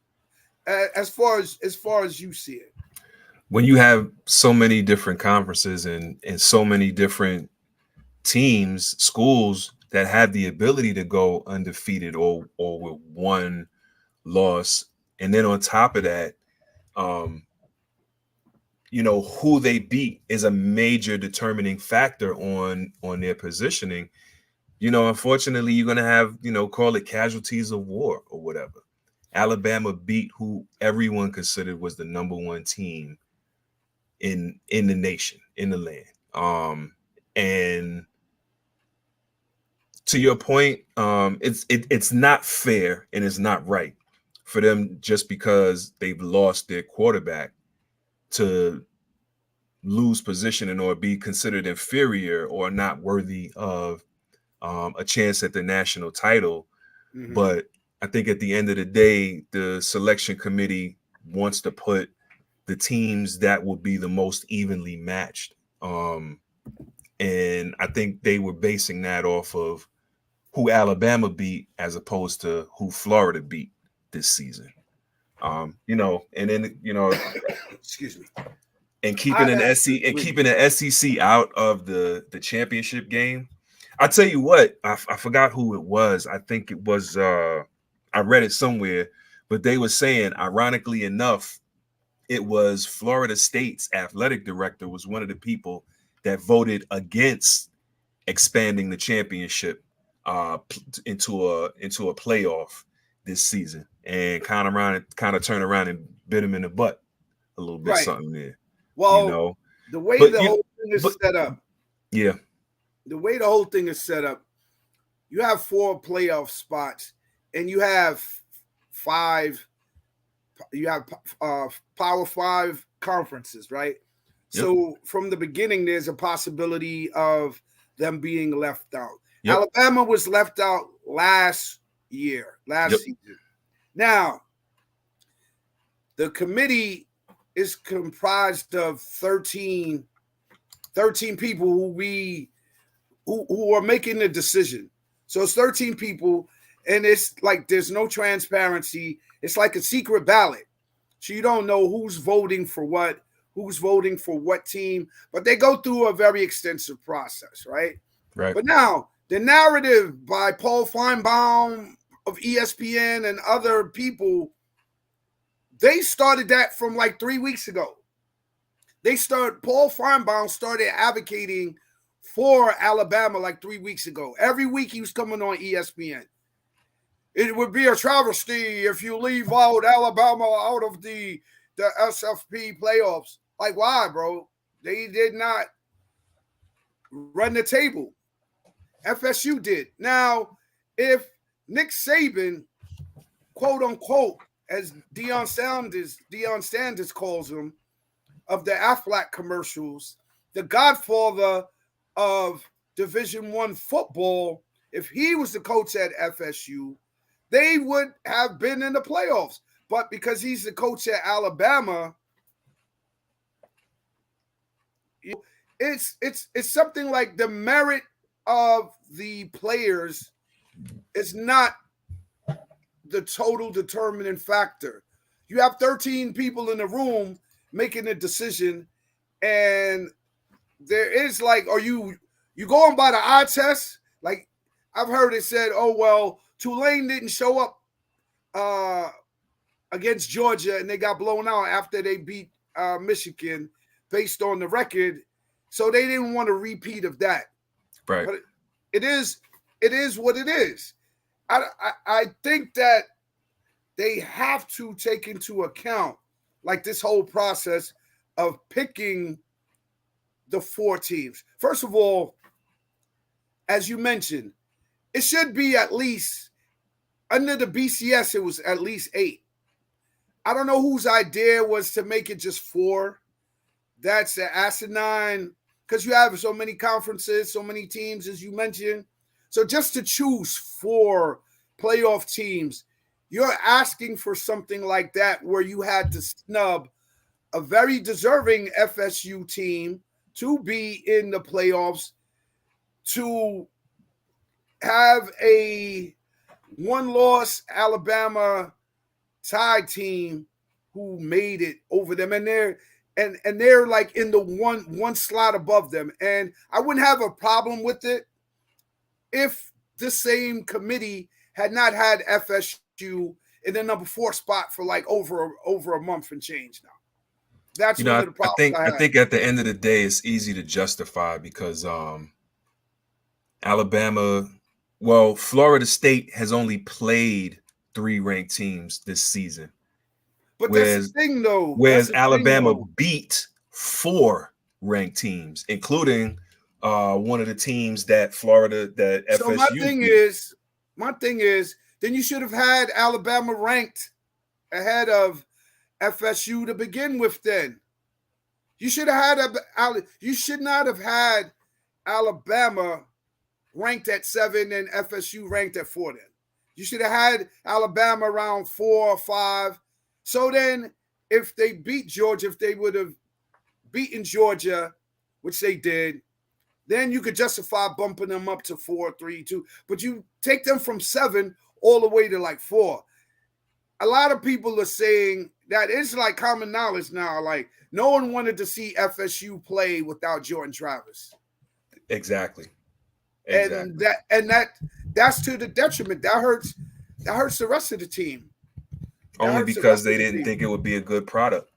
as far as you see it? When you have so many different conferences and so many different teams, schools that have the ability to go undefeated or with one loss, and then on top of that, who they beat is a major determining factor on their positioning. Unfortunately, you're going to have, call it casualties of war or whatever. Alabama beat who everyone considered was the number one team in the nation, in the land. And to your point, it's not fair and it's not right for them, just because they've lost their quarterback, to lose positioning or be considered inferior or not worthy of a chance at the national title. Mm-hmm. But I think at the end of the day, the selection committee wants to put the teams that will be the most evenly matched. And I think they were basing that off of who Alabama beat as opposed to who Florida beat this season. And then, excuse me. And keeping the SEC out of the championship game. I tell you what, I forgot who it was. I think it was I read it somewhere, but they were saying, ironically enough, it was Florida State's athletic director was one of the people that voted against expanding the championship into a playoff this season, and kind of turn around and bit him in the butt a little bit, something there. Well, the way the whole thing is set up. Yeah. The way the whole thing is set up, you have 4 playoff spots, and you have 5. You have Power 5 conferences, right? Yep. So from the beginning, there's a possibility of them being left out. Yep. Alabama was left out last season. Now, the committee is comprised of 13 people who are making the decision. So it's 13 people, and it's like there's no transparency. It's like a secret ballot. So you don't know who's voting for what team, but they go through a very extensive process, right? Right. But now, the narrative by Paul Feinbaum of ESPN and other people, they started that from like 3 weeks ago. Paul Feinbaum started advocating for Alabama like 3 weeks ago. Every week he was coming on ESPN. It would be a travesty if you leave out Alabama out of the SFP playoffs. Like, why, bro? They did not run the table. FSU did. Now, if Nick Saban, quote unquote, as Deion Sanders calls him, of the Aflac commercials, the godfather of Division I football, if he was the coach at FSU, they would have been in the playoffs. But because he's the coach at Alabama, it's something like the merit of the players is not the total determining factor. You have 13 people in the room making a decision, and there is like, are you going by the eye test? Like, I've heard it said, oh, well, Tulane didn't show up against Georgia, and they got blown out after they beat Michigan based on the record, so they didn't want a repeat of that. Right. But it is what it is. I think that they have to take into account, like, this whole process of picking the 4 teams. First of all, as you mentioned, it should be at least, under the BCS, it was at least 8. I don't know whose idea was to make it just 4. That's an asinine, because you have so many conferences, so many teams, as you mentioned. So just to choose 4 playoff teams you're asking for something like that where you had to snub a very deserving FSU team to be in the playoffs, to have a one-loss Alabama Tide team who made it over them, and they're like in the one slot above them. And I wouldn't have a problem with it if the same committee had not had FSU in the number 4 spot for like over a month and change now. That's one of the problems I think at the end of the day, it's easy to justify because Florida State has only played 3 ranked teams this season. But that's the thing, though. Whereas Alabama beat 4 ranked teams, including one of the teams that FSU. So my thing is, then you should have had Alabama ranked ahead of FSU to begin with. Then you should have had you should not have had Alabama ranked at 7 and FSU ranked at 4. Then you should have had Alabama around 4 or 5. So then, if they beat Georgia, if they would have beaten Georgia, which they did, then you could justify bumping them up to 4, 3, 2. But you take them from 7 all the way to like 4. A lot of people are saying that it's like common knowledge now. Like no one wanted to see FSU play without Jordan Travis. Exactly. And that's to the detriment. That hurts the rest of the team. Only because they didn't think it would be a good product.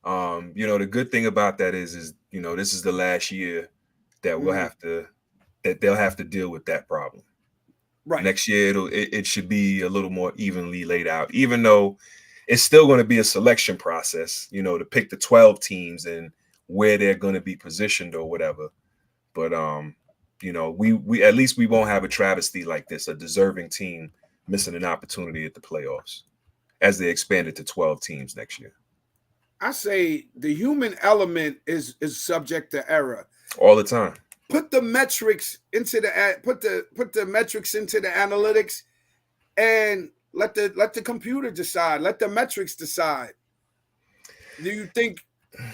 The good thing about that is this is the last year that they'll have to deal with that problem. Right. Next year it should be a little more evenly laid out, even though it's still going to be a selection process, to pick the 12 teams and where they're going to be positioned or whatever. But we at least we won't have a travesty like this, a deserving team missing an opportunity at the playoffs as they expand it to 12 teams next year. I say the human element is subject to error all the time. Put the metrics into the metrics into the analytics, and let the computer decide. Let the metrics decide. Do you think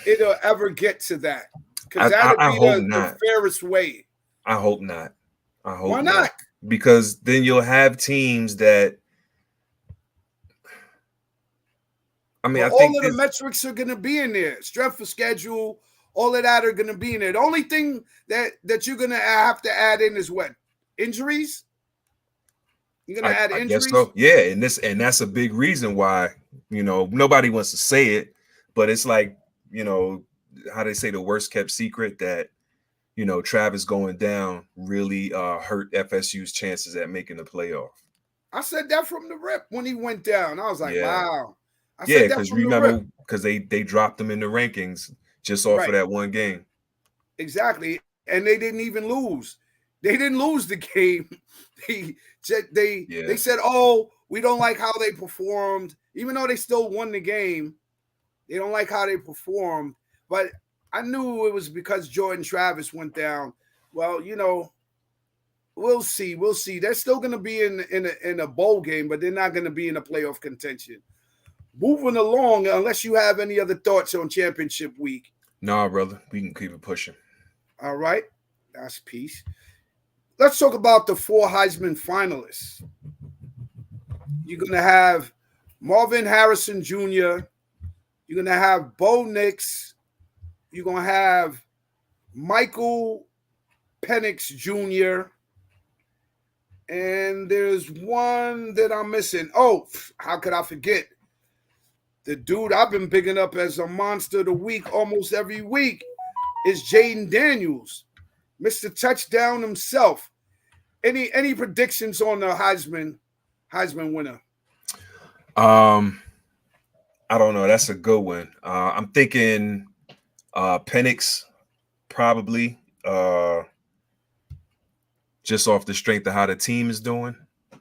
it'll ever get to that? Because that would be the fairest way. I hope not. Why not? Because then you'll have teams that. I think all of the metrics are going to be in there. Strength of schedule, all of that are going to be in there. The only thing that you're going to have to add in is what? Injuries? You're going to add injuries? I guess so. Yeah, and that's a big reason why, nobody wants to say it, but it's like, how they say the worst kept secret that, Travis going down really hurt FSU's chances at making the playoff. I said that from the rip when he went down. I was like, wow. Because remember, because they dropped them in the rankings just off of that one game. Exactly. And they didn't even lose. They didn't lose the game. They said, oh, we don't like how they performed. Even though they still won the game, they don't like how they performed. But I knew it was because Jordan Travis went down. Well, we'll see. We'll see. They're still going to be in a bowl game, but they're not going to be in a playoff contention. Moving along, unless you have any other thoughts on championship week. No, brother. We can keep it pushing. All right. That's peace. Let's talk about the 4 Heisman finalists. You're going to have Marvin Harrison Jr. You're going to have Bo Nix. You're going to have Michael Penix Jr. And there's one that I'm missing. Oh, how could I forget? The dude I've been picking up as a monster of the week almost every week is Jaden Daniels, Mr. Touchdown himself. Any predictions on the Heisman winner? I don't know. That's a good one. I'm thinking Penix probably just off the strength of how the team is doing.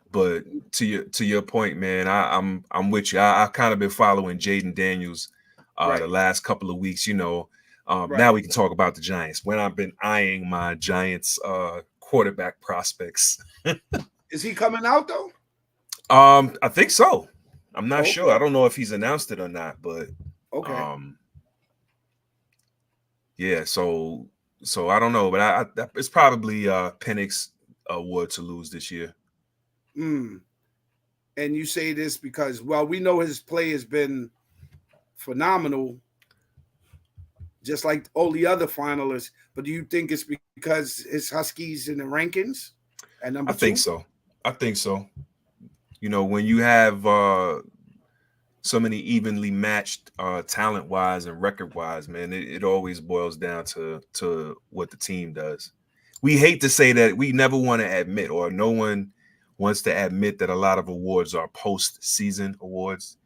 But to your point, man, I'm with you. I kind of been following Jaden Daniels the last couple of weeks. Now we can talk about the Giants. When I've been eyeing my Giants quarterback prospects. Is he coming out though? I think so. I'm not sure. I don't know if he's announced it or not, but yeah. So I don't know, but I it's probably Penix award to lose this year. And you say this because, well, we know his play has been phenomenal, just like all the other finalists. But do you think it's because his Huskies in the rankings at number 2? I think so. You know, when you have so many evenly matched talent-wise and record-wise, man, it always boils down to what the team does. We hate to say that. We never want to admit, or no one wants to admit, that a lot of awards are post-season awards.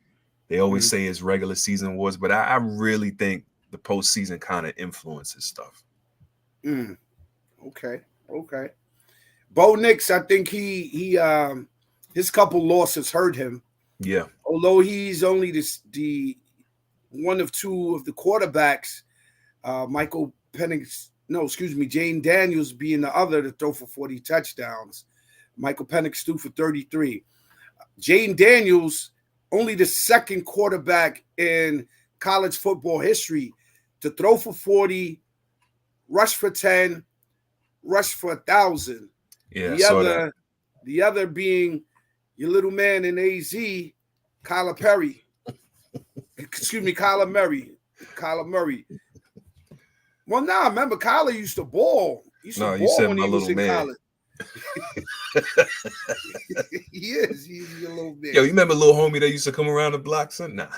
They always say it's regular season awards, but I really think the postseason kind of influences stuff. Okay. Bo Nix, I think he his couple losses hurt him. Yeah. Although he's only the one of 2 of the quarterbacks, Jane Daniels being the other to throw for 40 touchdowns. Michael Penix threw for 33. Jane Daniels, only the second quarterback in college football history to throw for 40, rush for 10, rush for 1,000. Yeah, the other being your little man in AZ, Kyler Perry. Excuse me, Kyler Murray. Well, now remember, Kyler used to ball. You said when my he was little in man. college. He's a little man. Yo, you remember little homie that used to come around the block, son? Nah.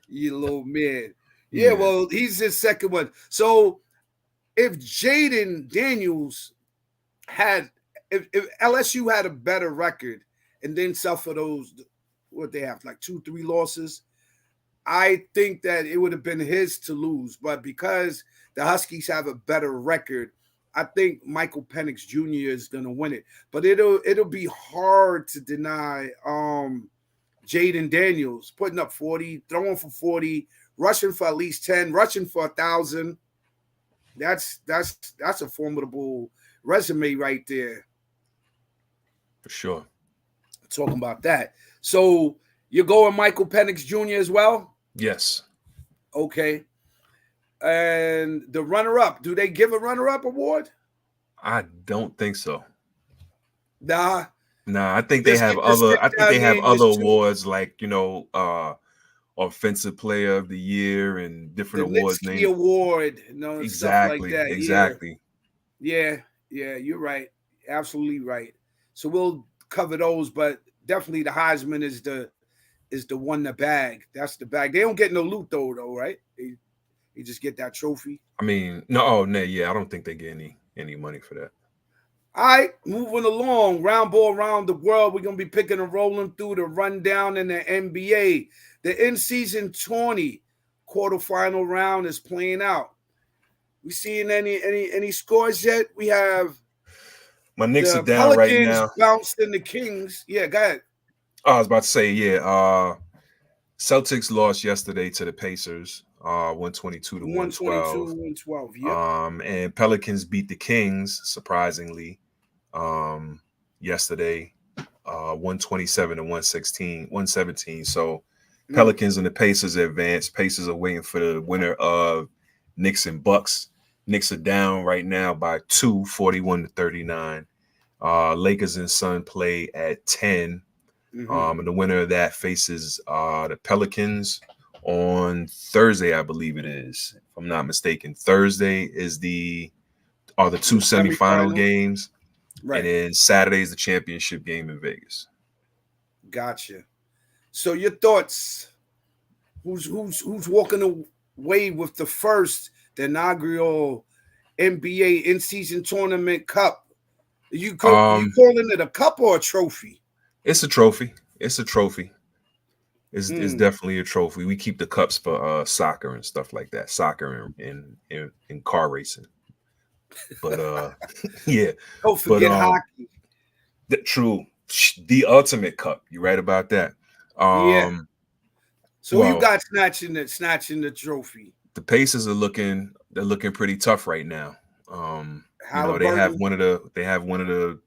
You little man. Yeah, well, he's his second one. So if Jaden Daniels if LSU had a better record and then suffer those, what they have, like 2-3 losses, I think that it would have been his to lose. But because the Huskies have a better record, I think Michael Penix Jr. is going to win it. But it'll be hard to deny Jaden Daniels putting up 40, throwing for 40, rushing for at least 10, rushing for 1,000. That's a formidable resume right there. For sure. Talking about that. So you're going Michael Penix Jr. as well? Yes. Okay. And the runner-up, do they give a runner-up award? I don't think so. Nah, I think they have other. I think they have other awards like, you know, Offensive Player of the Year and different awards. The Award, exactly, stuff like that. Exactly. Yeah, you're right. Absolutely right. So we'll cover those, but definitely the Heisman is the one to bag. That's the bag. They don't get no loot though, right? They just get that trophy. I mean, no, yeah, I don't think they get any money for that. All right, moving along. Round ball around the world. We're going to be picking and rolling through the rundown in the NBA. The in-season 20 quarterfinal round is playing out. We seeing any scores yet? We have my Knicks are down right now. Bounced in the Kings. Yeah, go ahead. I was about to say, yeah. Celtics lost yesterday to the Pacers, 122 to 112. 112. Yep. And Pelicans beat the Kings surprisingly yesterday, 127 to 117. So Pelicans and the Pacers advanced. Pacers are waiting for the winner of Knicks and Bucks. Knicks are down right now by 2, 41 to 39. Lakers and Sun play at 10. And the winner of that faces the Pelicans on Thursday, I believe it is, if I'm not mistaken. Thursday is the 2 semifinal games, right? And then Saturday is the championship game in Vegas. Gotcha. So your thoughts? Who's walking away with the inaugural NBA in-season tournament cup? You calling it a cup or a trophy? It's a trophy. It's definitely a trophy. We keep the cups for soccer and stuff like that. Soccer and car racing. But yeah. Don't forget hockey. True. The ultimate cup. You're right about that. Yeah. So you got snatching the trophy. The Pacers are looking pretty tough right now. They have one of the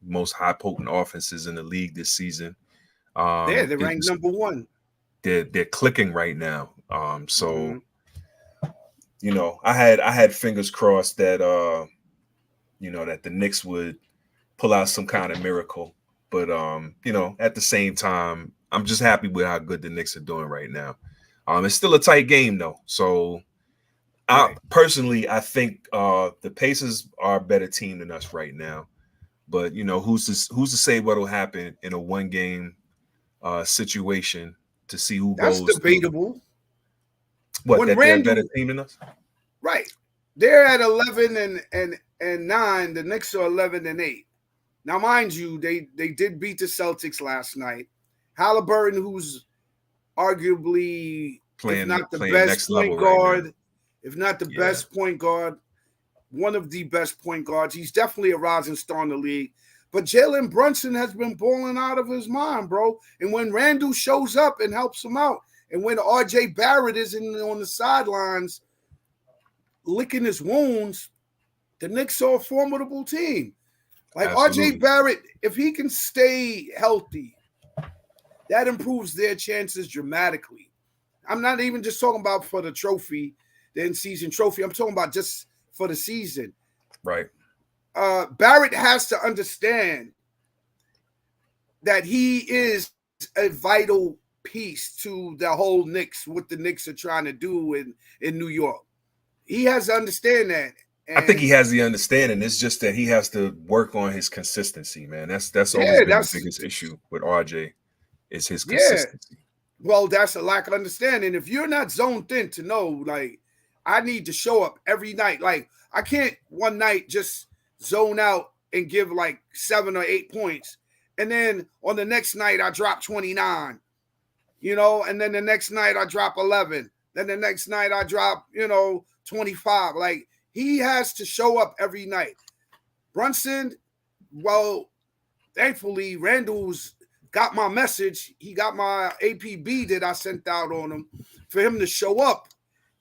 most high potent offenses in the league this season. They're ranked number one. They're clicking right now. So you know, I had fingers crossed that you know, that the Knicks would pull out some kind of miracle. But you know, at the same time, I'm just happy with how good the Knicks are doing right now. It's still a tight game though. So I think the Pacers are a better team than us right now. But you know, who's to say what'll happen in a one game situation to see who That's goes. debatable. They're a better team than us? Right. They're at 11 and 9. The Knicks are 11 and 8. Now, mind you, they did beat the Celtics last night. Halliburton, who's arguably if not the best point guard, if not the best point guard, one of the best point guards. He's definitely a rising star in the league. But Jalen Brunson has been balling out of his mind, bro. And when Randle shows up and helps him out, and when RJ Barrett is on the sidelines licking his wounds, the Knicks are a formidable team. Like Absolutely. RJ Barrett, if he can stay healthy, that improves their chances dramatically. I'm not even just talking about for the trophy, the in-season trophy. I'm talking about just for the season. Right. Barrett has to understand that he is a vital piece to the whole Knicks, what the Knicks are trying to do in New York. He has to understand that. And I think he has the understanding. It's just that he has to work on his consistency, man. That's always been the biggest issue with RJ is his consistency. Well, that's a lack of understanding. If you're not zoned in to know, like, I need to show up every night. Like, I can't one night just zone out and give like 7 or 8 points. And then on the next night, I drop 29, you know, and then the next night I drop 11. Then the next night I drop, 25. Like, he has to show up every night. Brunson, well, thankfully, Randall's got my message. He got my APB that I sent out on him for him to show up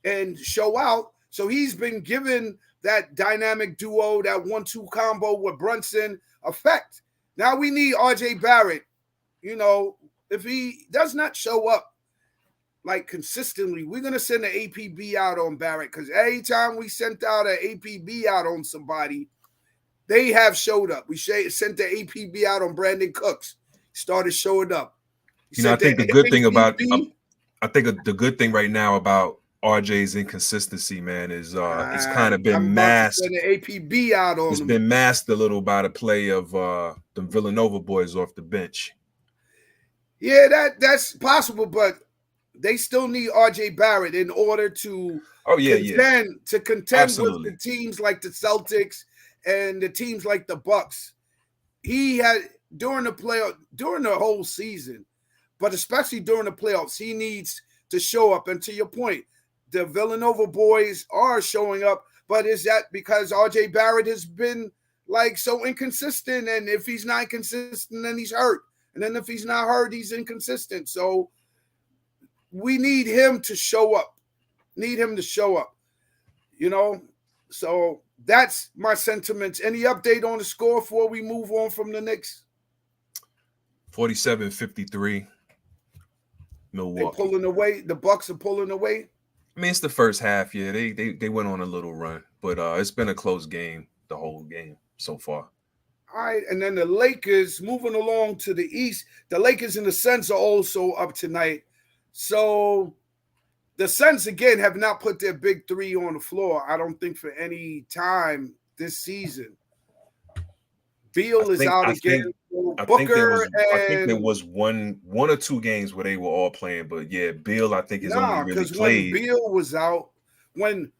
and show out. So he's been given that dynamic duo, that 1-2 combo with Brunson effect. Now we need RJ Barrett. If he does not show up like consistently, we're going to send an APB out on Barrett, because every time we sent out an APB out on somebody, they have showed up. We sent the APB out on Brandon Cooks. Started showing up. I think the good thing about the good thing right now about RJ's inconsistency, man, is it's kind of been masked. The APB out on it's him. Been masked a little by the play of the Villanova boys off the bench. Yeah, that's possible, but they still need RJ Barrett in order to contend with the teams like the Celtics and the teams like the Bucks. He had during the whole season, but especially during the playoffs, he needs to show up. And to your point, the Villanova boys are showing up, but is that because RJ Barrett has been like so inconsistent? And if he's not consistent, then he's hurt. And then if he's not hurt, he's inconsistent. So we need him to show up. So that's my sentiments. Any update on the score before we move on from the Knicks? 47-53. Milwaukee. They pulling away. The Bucks are pulling away. I mean, it's the first half. Yeah, they went on a little run, but it's been a close game the whole game so far. All right, and then the Lakers moving along to the East. The Lakers and the Suns are also up tonight. So the Suns, again, have not put their big three on the floor, I don't think, for any time this season. Beal is out again. I think there was one or two games where they were all playing, but yeah, Beal, I think, only really played. When Beal was out, when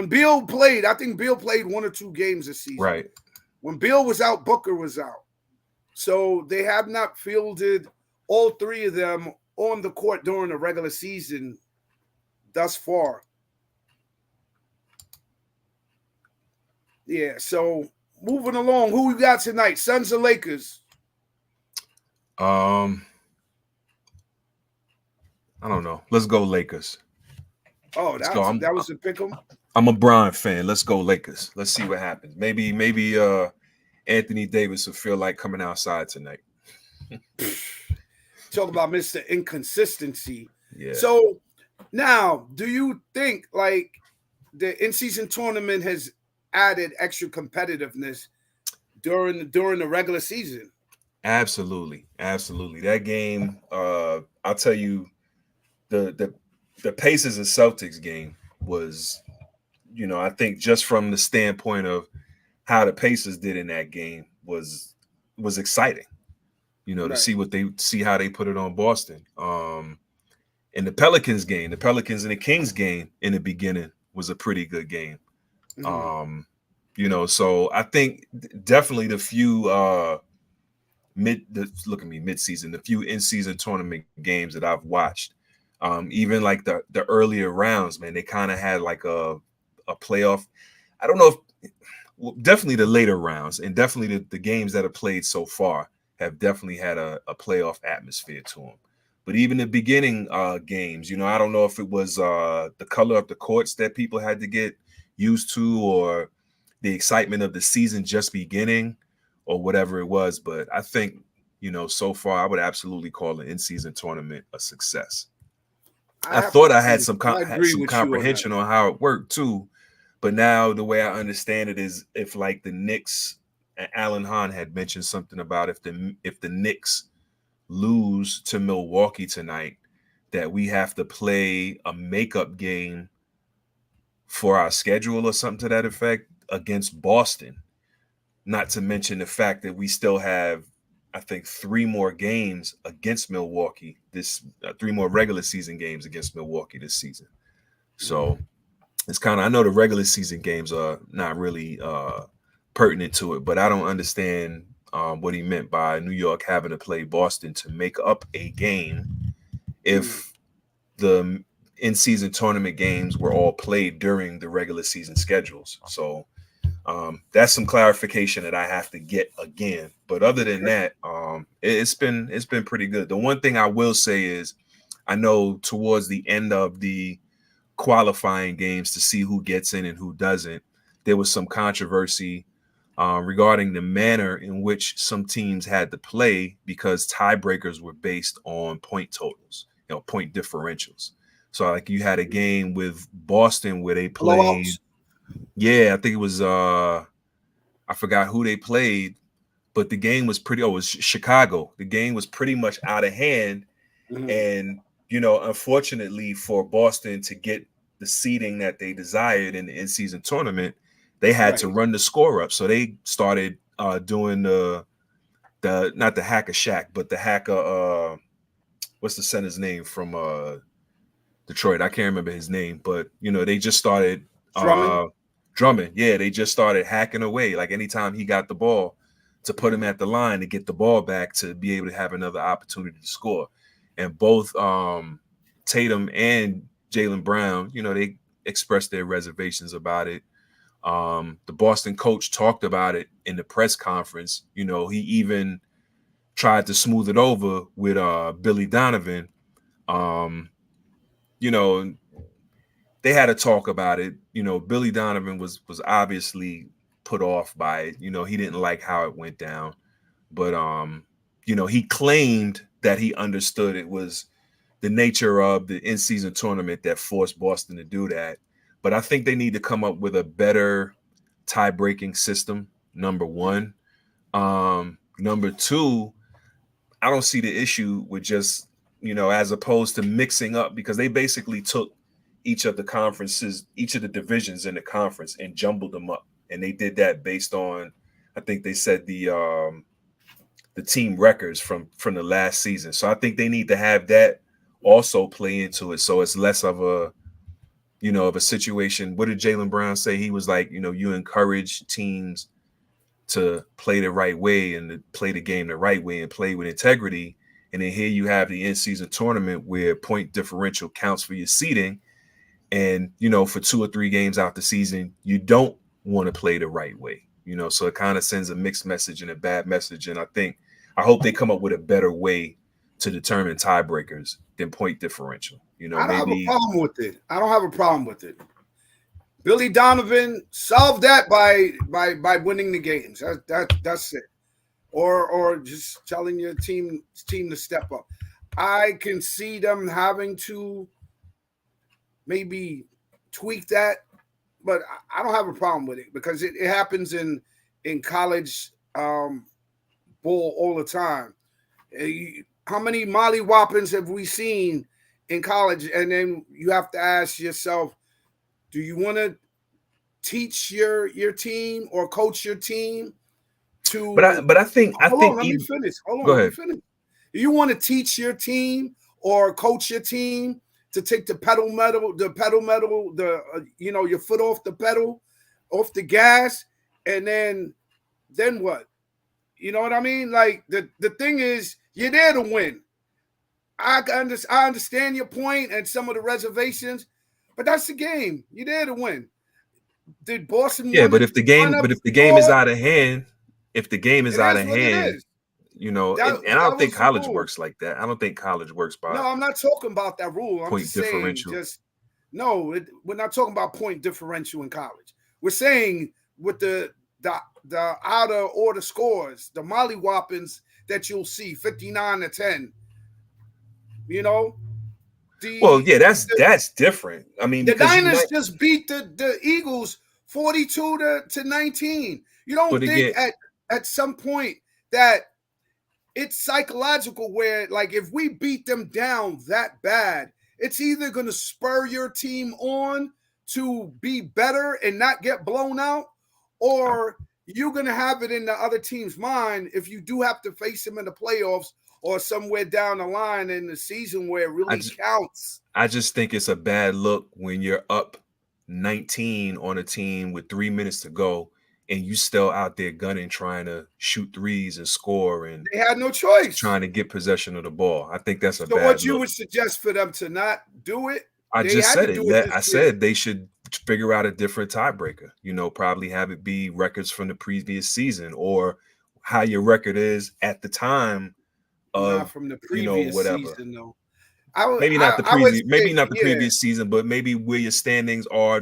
Beal played, I think Beal played 1 or 2 games this season. Right. When Beal was out, Booker was out. So they have not fielded all 3 of them on the court during the regular season thus far. Yeah, so moving along, who we got tonight? Suns or Lakers? I don't know. Let's go Lakers. Oh, that was a pick 'em. I'm a Bron fan. Let's go Lakers. Let's see what happens. Maybe Anthony Davis would feel like coming outside tonight. Talk about Mr. Inconsistency. Yeah. So now, do you think like the in-season tournament has added extra competitiveness during the regular season? Absolutely. That game, I'll tell you, the Pacers and Celtics game was, I think just from the standpoint of how the Pacers did in that game was exciting. To see how they put it on Boston. In the Pelicans game, the Pelicans and the Kings game in the beginning was a pretty good game. So I think definitely the few mid-season, the few in-season tournament games that I've watched, even like the earlier rounds, man, they kind of had like a playoff. I don't know if definitely the later rounds and definitely the games that have played so far have definitely had a playoff atmosphere to them. But even the beginning games, I don't know if it was the color of the courts that people had to get used to or the excitement of the season just beginning or whatever it was. But I think, so far I would absolutely call the in-season tournament a success. I thought I had some comprehension on how it worked too. But now the way I understand it is if like the Knicks, and Alan Hahn had mentioned something about if the Knicks lose to Milwaukee tonight, that we have to play a makeup game for our schedule or something to that effect against Boston. Not to mention the fact that we still have, I think, 3 more games against Milwaukee, 3 more regular season games against Milwaukee this season. So it's kind of, I know the regular season games are not really pertinent to it, but I don't understand what he meant by New York having to play Boston to make up a game if the in-season tournament games were all played during the regular season schedules. So that's some clarification that I have to get again. But other than that, it's been pretty good. The one thing I will say is I know towards the end of the qualifying games to see who gets in and who doesn't, there was some controversy regarding the manner in which some teams had to play because tiebreakers were based on point totals, point differentials. So like you had a game with Boston where they played. Blowouts. Yeah, I think it was I forgot who they played, but the game was it was Chicago. The game was pretty much out of hand. And unfortunately for Boston to get the seeding that they desired in the in-season tournament, they had to run the score up. So they started doing the not the hack of Shaq, but the hack of what's the center's name from Detroit? I can't remember his name, but they just started drumming. Yeah, they just started hacking away. Like anytime he got the ball, to put him at the line to get the ball back to be able to have another opportunity to score. And both Tatum and Jaylen Brown, they expressed their reservations about it. The Boston coach talked about it in the press conference. He even tried to smooth it over with Billy Donovan. They had a talk about it. Billy Donovan was obviously put off by it. He didn't like how it went down. But he claimed that he understood it was the nature of the in-season tournament that forced Boston to do that. But I think they need to come up with a better tie-breaking system, number one. Number two, I don't see the issue with just, as opposed to mixing up, because they basically took each of the divisions in the conference and jumbled them up. And they did that based on, I think they said the team records from the last season. So I think they need to have that also play into it. So it's less of a situation. What did Jaylen Brown say? He was like, you encourage teams to play the right way and to play the game the right way and play with integrity. And then here you have the in-season tournament where point differential counts for your seeding. And, for 2 or 3 games out the season, you don't want to play the right way, so it kind of sends a mixed message and a bad message. And I hope they come up with a better way to determine tiebreakers than point differential. I don't have a problem with it. Billy Donovan solved that by winning the games. That's it. Or just telling your team to step up. I can see them having to maybe tweak that, but I don't have a problem with it because it happens in college ball all the time. How many Molly Whoppins have we seen in college? And then you have to ask yourself, do you want to teach your team or coach your team to? But I think let me finish. Go ahead. Do you want to teach your team or coach your team to take the pedal metal, your foot off the pedal, off the gas, and then what? You know what I mean? Like the thing is, you're there to win. I understand your point and some of the reservations, but that's the game. You're there to win. Did Boston? Yeah, but if the game is out of hand, you know, and I don't think college works like that. I don't think college works by. No, I'm not talking about that rule. I'm point just differential. Saying, we're not talking about point differential in college. We're saying with the outer order scores, the Molly Whoppins that you'll see, 59-10. You know. That's different. I mean, the Niners just beat the Eagles 42-19. You don't think at some point that it's psychological where, like, if we beat them down that bad, it's either going to spur your team on to be better and not get blown out, or you're going to have it in the other team's mind if you do have to face them in the playoffs or somewhere down the line in the season where it really counts. I just think it's a bad look when you're up 19 on a team with 3 minutes to go and you still out there gunning, trying to shoot threes and score, and they had no choice, trying to get possession of the ball. I think that's a bad look. So what you would suggest for them to not do it? I just said it. I said they should figure out a different tiebreaker. You know, probably have it be records from the previous season or how your record is at the time of, from the previous whatever. Season, though. Maybe not the previous season, but maybe where your standings are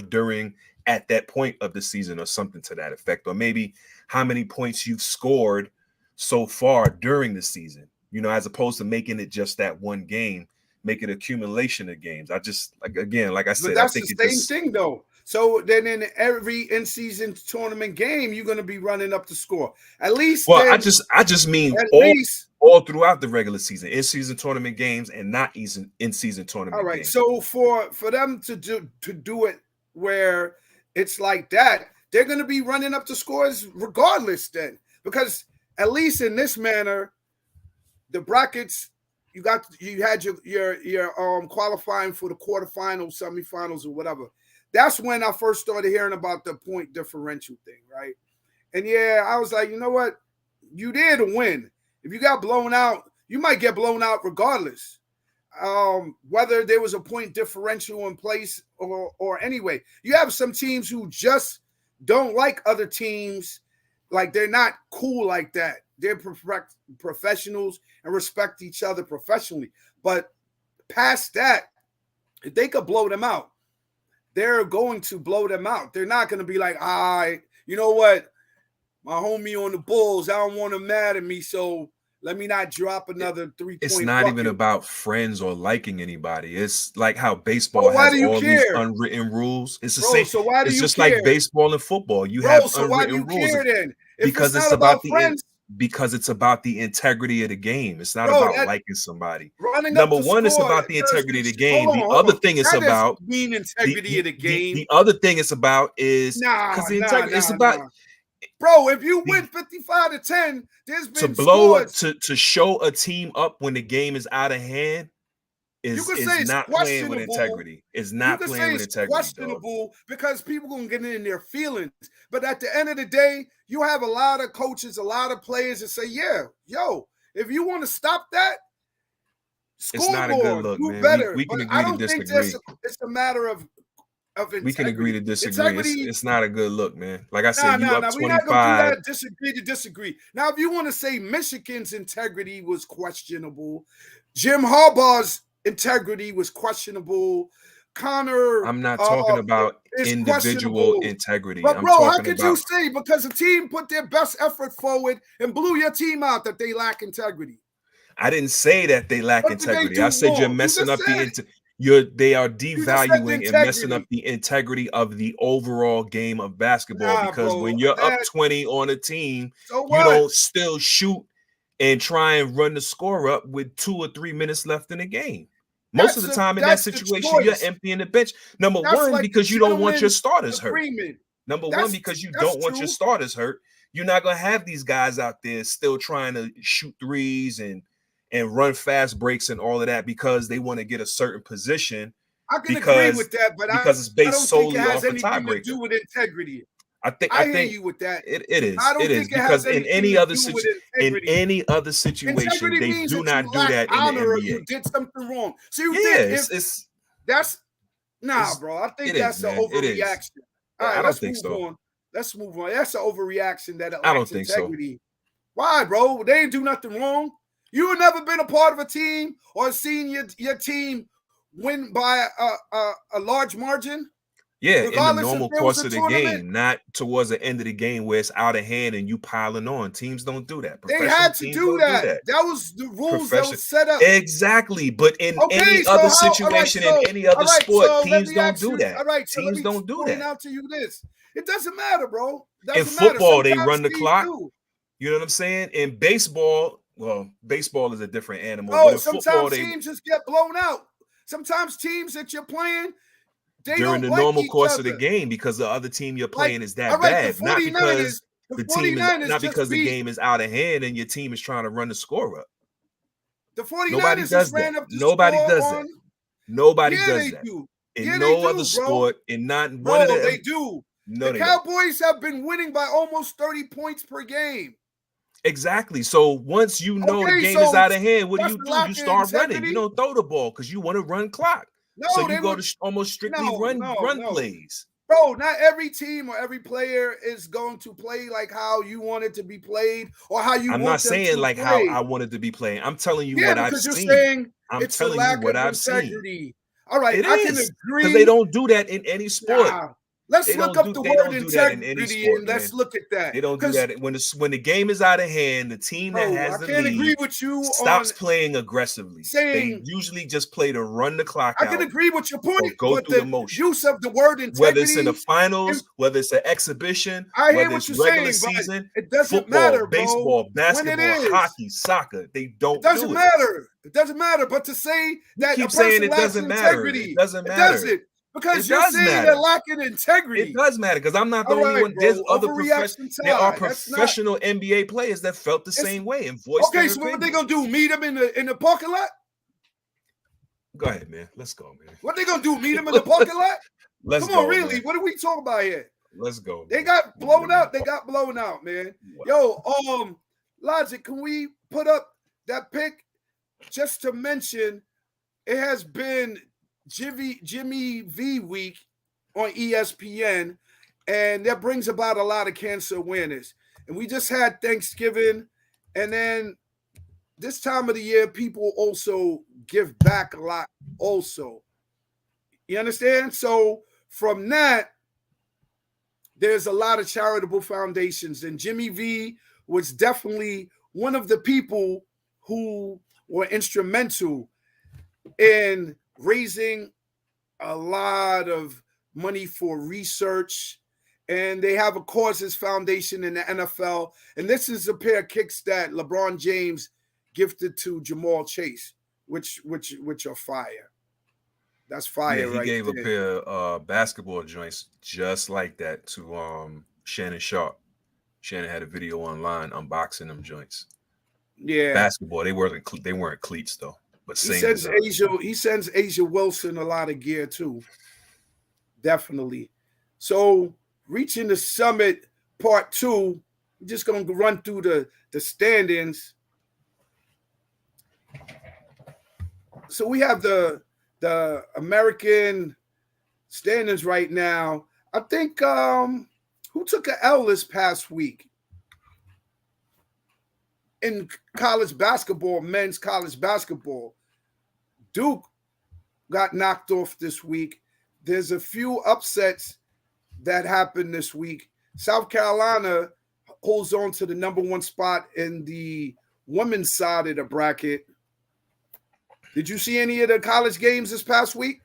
at that point of the season or something to that effect, or maybe how many points you've scored so far during the season, as opposed to making it just that one game, make it accumulation of games. I just, like I said, but that's the same thing though. So then in every in-season tournament game, you're going to be running up the score. At least. Well, I just mean all throughout the regular season, in-season tournament games and not in-season tournament. All right. Games. So for them to do it where it's like that, they're going to be running up the scores regardless then, because at least in this manner, the brackets, you had your qualifying for the quarterfinals, semifinals, or whatever. That's when I first started hearing about the point differential thing, right? And I was like, you know what? You there to win. If you got blown out, you might get blown out regardless. Whether there was a point differential in place or anyway. You have some teams who just don't like other teams, like they're not cool like that. They're professionals and respect each other professionally. But past that, if they could blow them out, they're going to blow them out. They're not going to be like, you know what? My homie on the Bulls, I don't want him mad at me, so let me not drop another 3-point. It's not even about friends or liking anybody. It's like how baseball has all these unwritten rules. It's the same. So why do you care? It's just like baseball and football. You have unwritten rules. Then? Because it's about friends. Because it's about the integrity of the game. It's not about liking somebody. Number one, it's about the integrity of the game. The other thing it's about integrity of the game. The other thing it's about is because the integrity. It's about. Bro, if you win 55-10, there's been to show a team up when the game is out of hand is not playing with integrity. It's not playing with integrity. Questionable because people gonna get in their feelings. But at the end of the day, you have a lot of coaches, a lot of players that say, if you want to stop that, it's not a good look, man. Better. We can agree to disagree. It's a matter of integrity. We can agree to disagree. It's not a good look, man. Like I said, you up 25. We're not gonna do that. Disagree. Now, if you want to say Michigan's integrity was questionable, Jim Harbaugh's integrity was questionable, Connor. I'm not talking about is individual questionable. integrity. But I'm bro, how talking could about you say because the team put their best effort forward and blew your team out that they lack integrity? I didn't say that they lack What did they integrity. do I said you're wrong? You messing just up said they are you just said the devaluing and messing up integrity. the integrity of the overall game of basketball Nah, because bro, when you're up that 20 on a team, so you what? don't still shoot and try and run the score up with 2 or 3 minutes left in the game. Most of the time in that situation, you're emptying the bench. Number one, like because you don't want your starters agreement. hurt. Number one, because you that's don't want your true. starters hurt. You're not gonna have these guys out there still trying to shoot threes and run fast breaks and all of that because they want to get a certain position. I can agree with that, but because it's based I don't solely think it has off a anything to tiebreaker. do with integrity. I think hear you with that. It is. I don't it is think it has because in anything any to other do with integrity. in any other situation Integrity they means do that not you do lack that in the honor or NBA. you did something wrong. So you Yeah, think it's that's bro. I think that's an overreaction. All right, I don't think so. On. Let's move on. That's an overreaction that it lacks I don't think integrity. so. Why, bro? They didn't do nothing wrong. You have never been a part of a team or seen your team win by a large margin. Yeah, in the normal course of the game, not towards the end of the game where it's out of hand and you piling on. Teams don't do that. They had to do that. That was the rules that was set up. Exactly. But in any other situation, in any other sport, teams don't do that. All right, so teams don't do that. Point out to you this. It doesn't matter, bro. In football, they run the clock. You know what I'm saying? In baseball, well, baseball is a different animal. Oh, but sometimes teams just get blown out. Sometimes teams that you're playing, during the normal course of the game because the other team you're playing is that bad, not because the game is out of hand and your team is trying to run the score up. The 49ers just ran up the score. Nobody does that. Nobody does that. Do. In no other sport, in not one of them. They do. No, the Cowboys have been winning by almost 30 points per game. Exactly. So once you know the game is out of hand, what do? You start running. You don't throw the ball because you want to run clock. No, so you go to almost strictly run plays. Bro, not every team or every player is going to play like how you want it to be played or how you want it to be played. I'm not saying like how I want it to be played. I'm telling you what I've seen. I'm telling you what I've seen. All right, I can agree. Because they don't do that in any sport. Let's look up the word integrity and let's look at that. They don't do that when the game is out of hand. The team that has the lead stops playing aggressively. They usually just play to run the clock out. I can agree with your point. Go through the motion. Use of the word integrity, whether it's in the finals, whether it's an exhibition, whether it's regular season, it doesn't football, matter, baseball, basketball, hockey, soccer. They don't. It doesn't matter. It doesn't matter. But to say that keep saying it doesn't matter. It doesn't matter. Because you're saying they're lacking integrity. It does matter because I'm not the only one. There's other there are professional NBA players that felt the same way and voiced their opinion. So what they gonna do? Meet them in the parking lot? Go ahead, man. Let's go, man. What they gonna do? Meet them in the parking lot? Let's Come go, on, really? Man. What are we talking about here? Let's go. They got blown out. They got blown out, man. Wow. Yo, Logic, can we put up that pic just to mention? It has been Jimmy V week on ESPN, and that brings about a lot of cancer awareness. And we just had Thanksgiving, and then this time of the year, people also give back a lot also. You understand? So from that, there's a lot of charitable foundations, and Jimmy V was definitely one of the people who were instrumental in raising a lot of money for research, and they have a causes foundation in the NFL. And this is a pair of kicks that LeBron James gifted to Jamal Chase, which are fire. That's fire, right? He gave there. A pair of basketball joints just like that to Shannon Sharp. Shannon had a video online unboxing them joints. Yeah, basketball. They weren't cleats though. But he sends Asia Wilson a lot of gear too. Definitely. So reaching the summit part 2, we're just gonna run through the standings. So we have the American standings right now. I think who took an L this past week in college basketball, men's college basketball? Duke got knocked off this week. there's a few upsets that happened this week. South Carolina holds on to the number 1 spot in the women's side of the bracket. Did you see any of the college games this past week?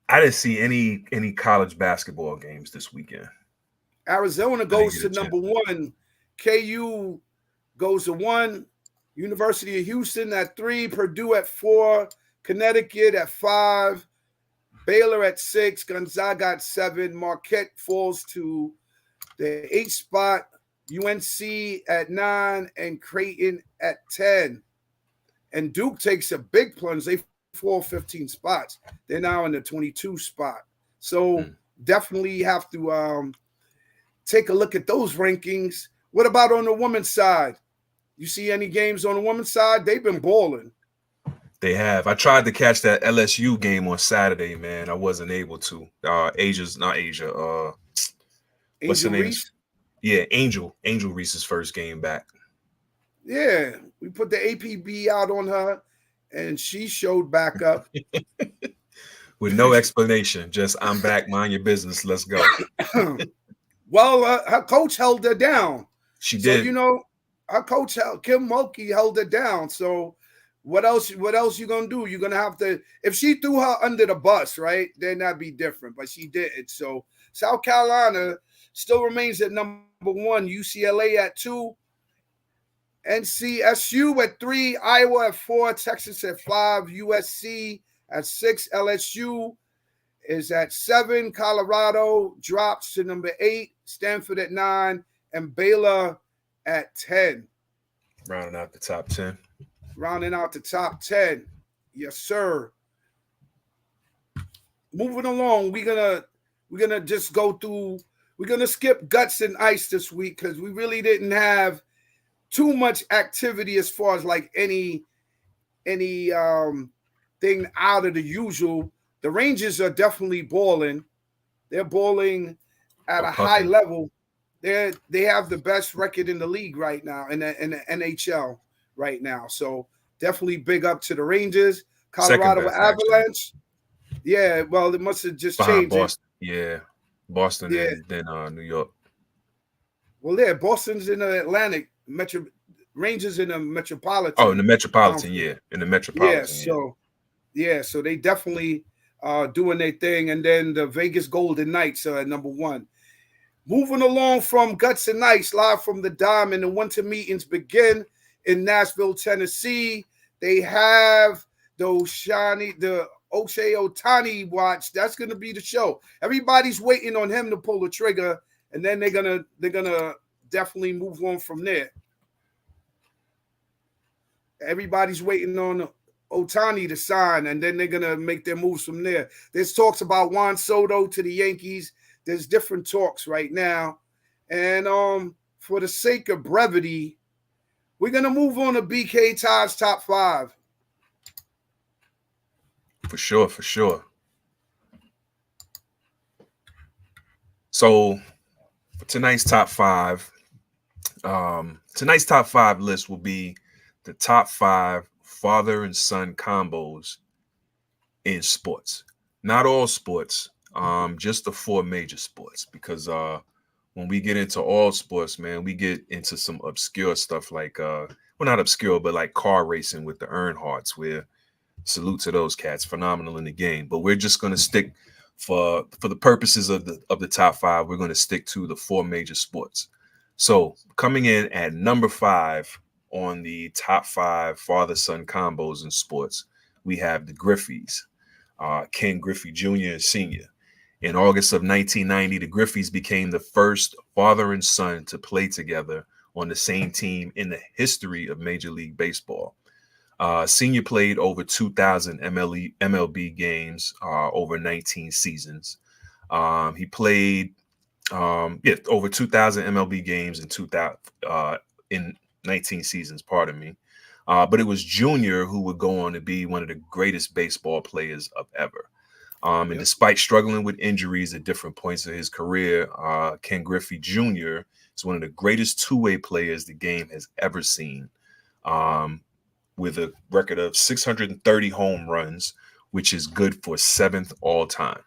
I didn't see any college basketball games this weekend. Arizona goes to number 1. KU goes to 1. University of Houston at 3. Purdue at 4. Connecticut at 5. Baylor at 6. Gonzaga at 7. Marquette falls to the 8th spot. UNC at 9. And Creighton at 10. And Duke takes a big plunge. They fall 15 spots. They're now in the 22 spot. So definitely have to take a look at those rankings. What about on the women's side? You see any games on the women's side? They've been balling. They have. I tried to catch that LSU game on Saturday, man. I wasn't able to. Angel what's the name? Reese? Yeah, Angel Reese's first game back. Yeah, we put the APB out on her, and she showed back up. With no explanation. Just, I'm back, mind your business, let's go. Well, her coach held her down. She did. So, her coach, Kim Mulkey, held her down. So what else you going to do? You're going to have to – if she threw her under the bus, right, then that'd be different. But she didn't. So South Carolina still remains at number 1, UCLA at 2, NCSU at 3, Iowa at 4, Texas at 5, USC at 6, LSU is at 7, Colorado drops to number 8, Stanford at 9, and Baylor at 10. Rounding out the top 10. Rounding out the top 10. Yes, sir. Moving along, we're gonna just go through. We're gonna skip guts and ice this week because we really didn't have too much activity as far as like any thing out of the usual. The Rangers are definitely balling. They're balling at a high level. They have the best record in the league right now, in the NHL right now. So definitely big up to the Rangers. Colorado best, Avalanche. Actually. Yeah, well, it must have just behind changed. Boston. Yeah, Boston and then New York. Well, yeah, Boston's in the Atlantic Metro. Rangers in the Metropolitan. Oh, in the Metropolitan, in the Metropolitan. So they definitely doing their thing. And then the Vegas Golden Knights are at number 1. Moving along from Guts and Ice, live from the Dime, and the winter meetings begin in Nashville, Tennessee. They have the Ochai Ohtani watch. That's going to be the show. Everybody's waiting on him to pull the trigger, and then they're gonna definitely move on from there. Everybody's waiting on Ohtani to sign, and then they're gonna make their moves from there. There's talks about Juan Soto to the Yankees. There's different talks right now, and for the sake of brevity, we're gonna move on to BK Todd's top 5. For sure. So for tonight's top 5, list will be the top 5 father and son combos in sports. Not all sports, just the 4 major sports. Because when we get into all sports, man, we get into some obscure stuff like well, not obscure, but like car racing with the Earnhardts, where salute to those cats, phenomenal in the game. But we're just going to stick for the purposes of the top 5. We're going to stick to the 4 major sports. So coming in at number 5 on the top 5 father-son combos in sports, we have the Griffeys, Ken Griffey Jr. and Sr. In August of 1990, the Griffeys became the first father and son to play together on the same team in the history of Major League Baseball. Senior played over 2,000 MLB games over 19 seasons. He played over 2,000 MLB games in 19 seasons, pardon me. But it was Junior who would go on to be one of the greatest baseball players of ever. And despite struggling with injuries at different points of his career, Ken Griffey Jr. is one of the greatest two-way players the game has ever seen. With a record of 630 home runs, which is good for 7th all time.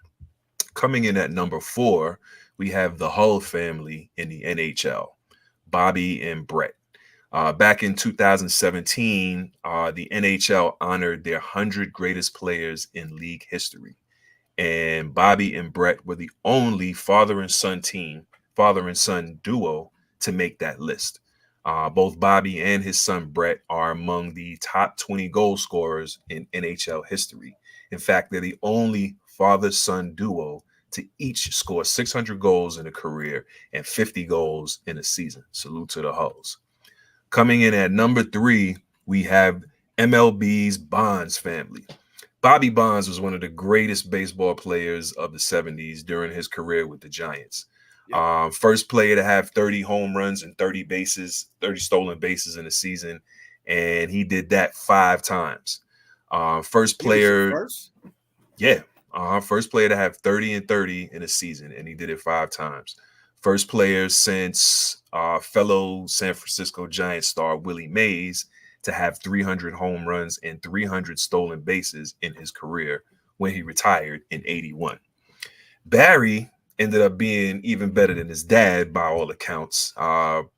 Coming in at number 4, we have the Hull family in the NHL, Bobby and Brett. Back in 2017, the NHL honored their 100 greatest players in league history. And Bobby and Brett were the only father and son duo to make that list. Both Bobby and his son Brett are among the top 20 goal scorers in NHL history. In fact, they're the only father-son duo to each score 600 goals in a career and 50 goals in a season. Salute to the Hulls. Coming in at number 3, we have MLB's Bonds family. Bobby Bonds was one of the greatest baseball players of the 70s during his career with the Giants. First player to have 30 home runs and 30 stolen bases in a season, and he did that 5 times. First player to have 30 and 30 in a season, and he did it 5 times. First player since fellow San Francisco Giants star Willie Mays to have 300 home runs and 300 stolen bases in his career when he retired in 81. Barry ended up being even better than his dad by all accounts,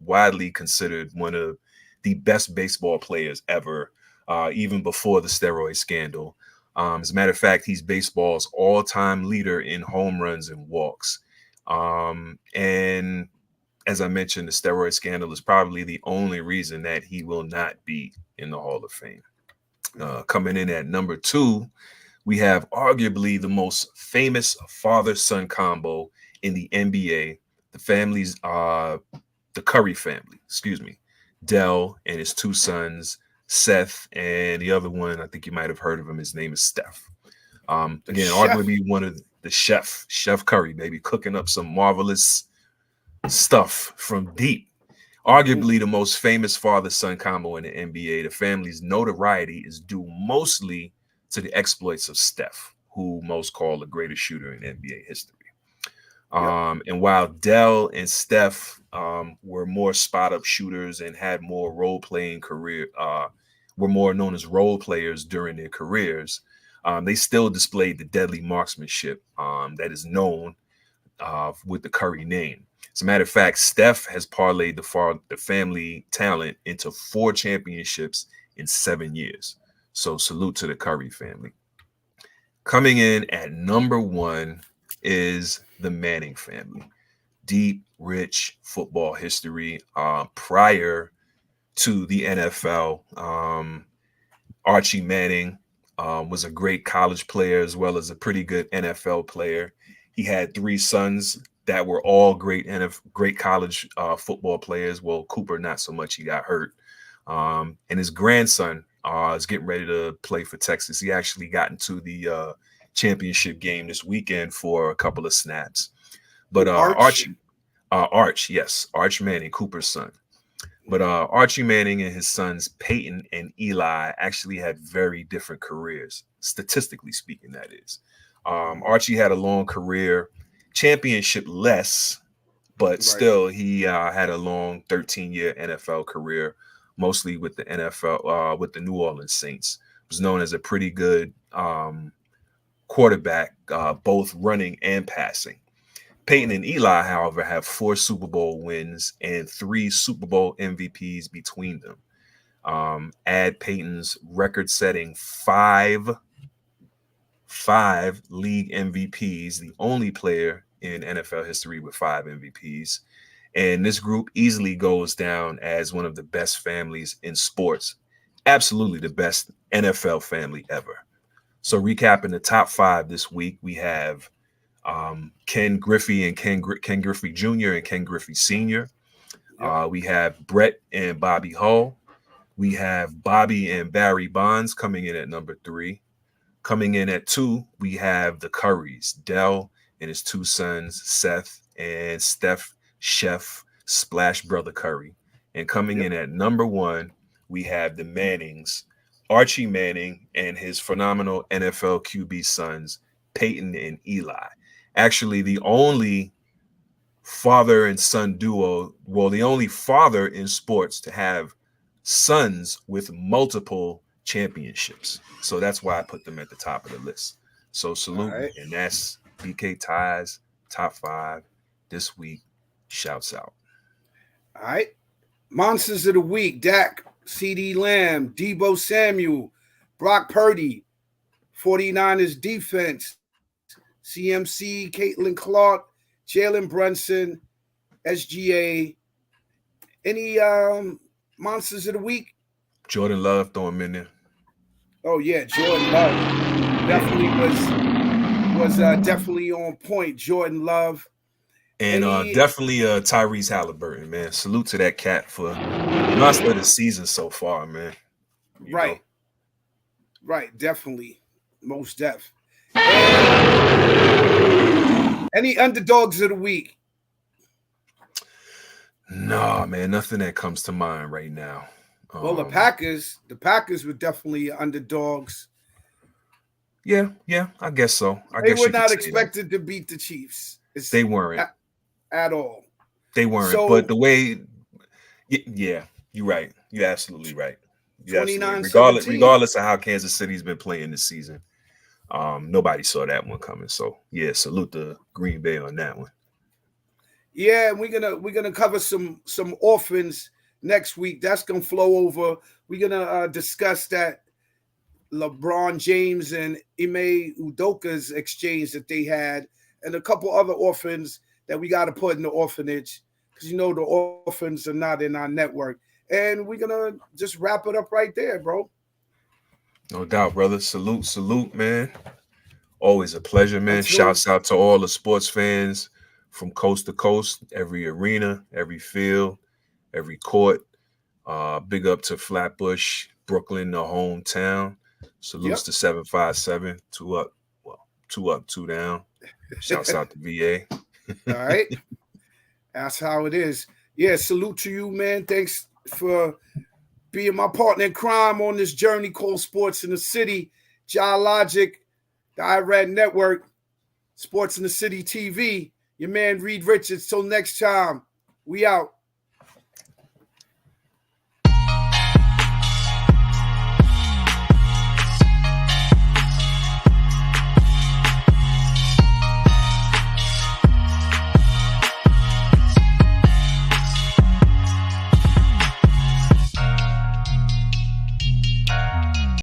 widely considered one of the best baseball players ever, even before the steroid scandal. As a matter of fact, he's baseball's all-time leader in home runs and walks. And as I mentioned, the steroid scandal is probably the only reason that he will not be in the Hall of Fame. Coming in at number 2, we have arguably the most famous father-son combo in the NBA. The Curry family, Dell and his 2 sons, Seth, and the other one, I think you might have heard of him. His name is Steph. Arguably one of the Chef Curry, baby, cooking up some marvelous stuff from deep. Arguably the most famous father-son combo in the NBA. The family's notoriety is due mostly to the exploits of Steph, who most call the greatest shooter in NBA history. And while Dell and Steph were more spot-up shooters and had more role-playing career, were more known as role players during their careers, they still displayed the deadly marksmanship that is known with the Curry name. As a matter of fact, Steph has parlayed the family talent into 4 championships in 7 years. So salute to the Curry family. Coming in at number 1 is the Manning family. Deep, rich football history prior to the NFL. Archie Manning was a great college player as well as a pretty good NFL player. He had 3 sons that were all great college football players. Well, Cooper, not so much. He got hurt. And his grandson is getting ready to play for Texas. He actually got into the championship game this weekend for a couple of snaps. But Arch Manning, Cooper's son. But Archie Manning and his sons Peyton and Eli actually had very different careers, statistically speaking, that is. Archie had a long career, championship less, but still he had a long 13-year NFL career, mostly with the NFL, with the New Orleans Saints. Was known as a pretty good quarterback, both running and passing. Peyton and Eli, however, have 4 Super Bowl wins and 3 Super Bowl MVPs between them. Add Peyton's record-setting 5 league MVPs, the only player in NFL history with 5 MVPs. And this group easily goes down as one of the best families in sports. Absolutely the best NFL family ever. So recapping the top 5 this week, we have Ken Griffey and Ken Griffey Jr. and Ken Griffey Sr. We have Brett and Bobby Hull. We have Bobby and Barry Bonds coming in at number 3. Coming in at 2, we have the Currys, Dell and his 2 sons, Seth and Steph Chef Splash Brother Curry. And coming in at number 1, we have the Mannings, Archie Manning and his phenomenal NFL QB sons, Peyton and Eli. Actually, the only father and son duo, the only father in sports to have sons with multiple championships. So that's why I put them at the top of the list. So salute, and that's BK Ties top 5 this week. Shouts out. All right. Monsters of the Week, Dak, CeeDee Lamb, Deebo Samuel, Brock Purdy, 49ers defense, CMC, Caitlin Clark, Jalen Brunson, SGA. Any Monsters of the Week? Jordan Love, throw him in there. Oh yeah, Jordan Love definitely was definitely on point. Jordan Love. And definitely Tyrese Halliburton, man. Salute to that cat for most of the season so far, man. You know? Right, definitely. Most def. Any underdogs of the week? No, man, nothing that comes to mind right now. Well, the Packers were definitely underdogs. Yeah, I guess so. They were not expected to beat the Chiefs. They weren't at all. They weren't. So, but the way, yeah, you're right. You're absolutely right. Regardless of how Kansas City's been playing this season, nobody saw that one coming. So yeah, salute to Green Bay on that one. Yeah, and we're gonna cover some orphans next week. That's gonna flow over. We're gonna discuss that LeBron James and Ime Udoka's exchange that they had, and a couple other orphans that we got to put in the orphanage because the orphans are not in our network. And we're gonna just wrap it up right there, bro. No doubt, brother. Salute, man. Always a pleasure, man. Shouts out to all the sports fans from coast to coast, every arena, every field, every court. Big up to Flatbush, Brooklyn, the hometown. Salutes to 757, 2 up, 2 down. Shouts out to VA. All right. That's how it is. Yeah, salute to you, man. Thanks for being my partner in crime on this journey called Sports in the City. Logic, the IRAD Network, Sports in the City TV. Your man Reed Richards. Till next time, we out.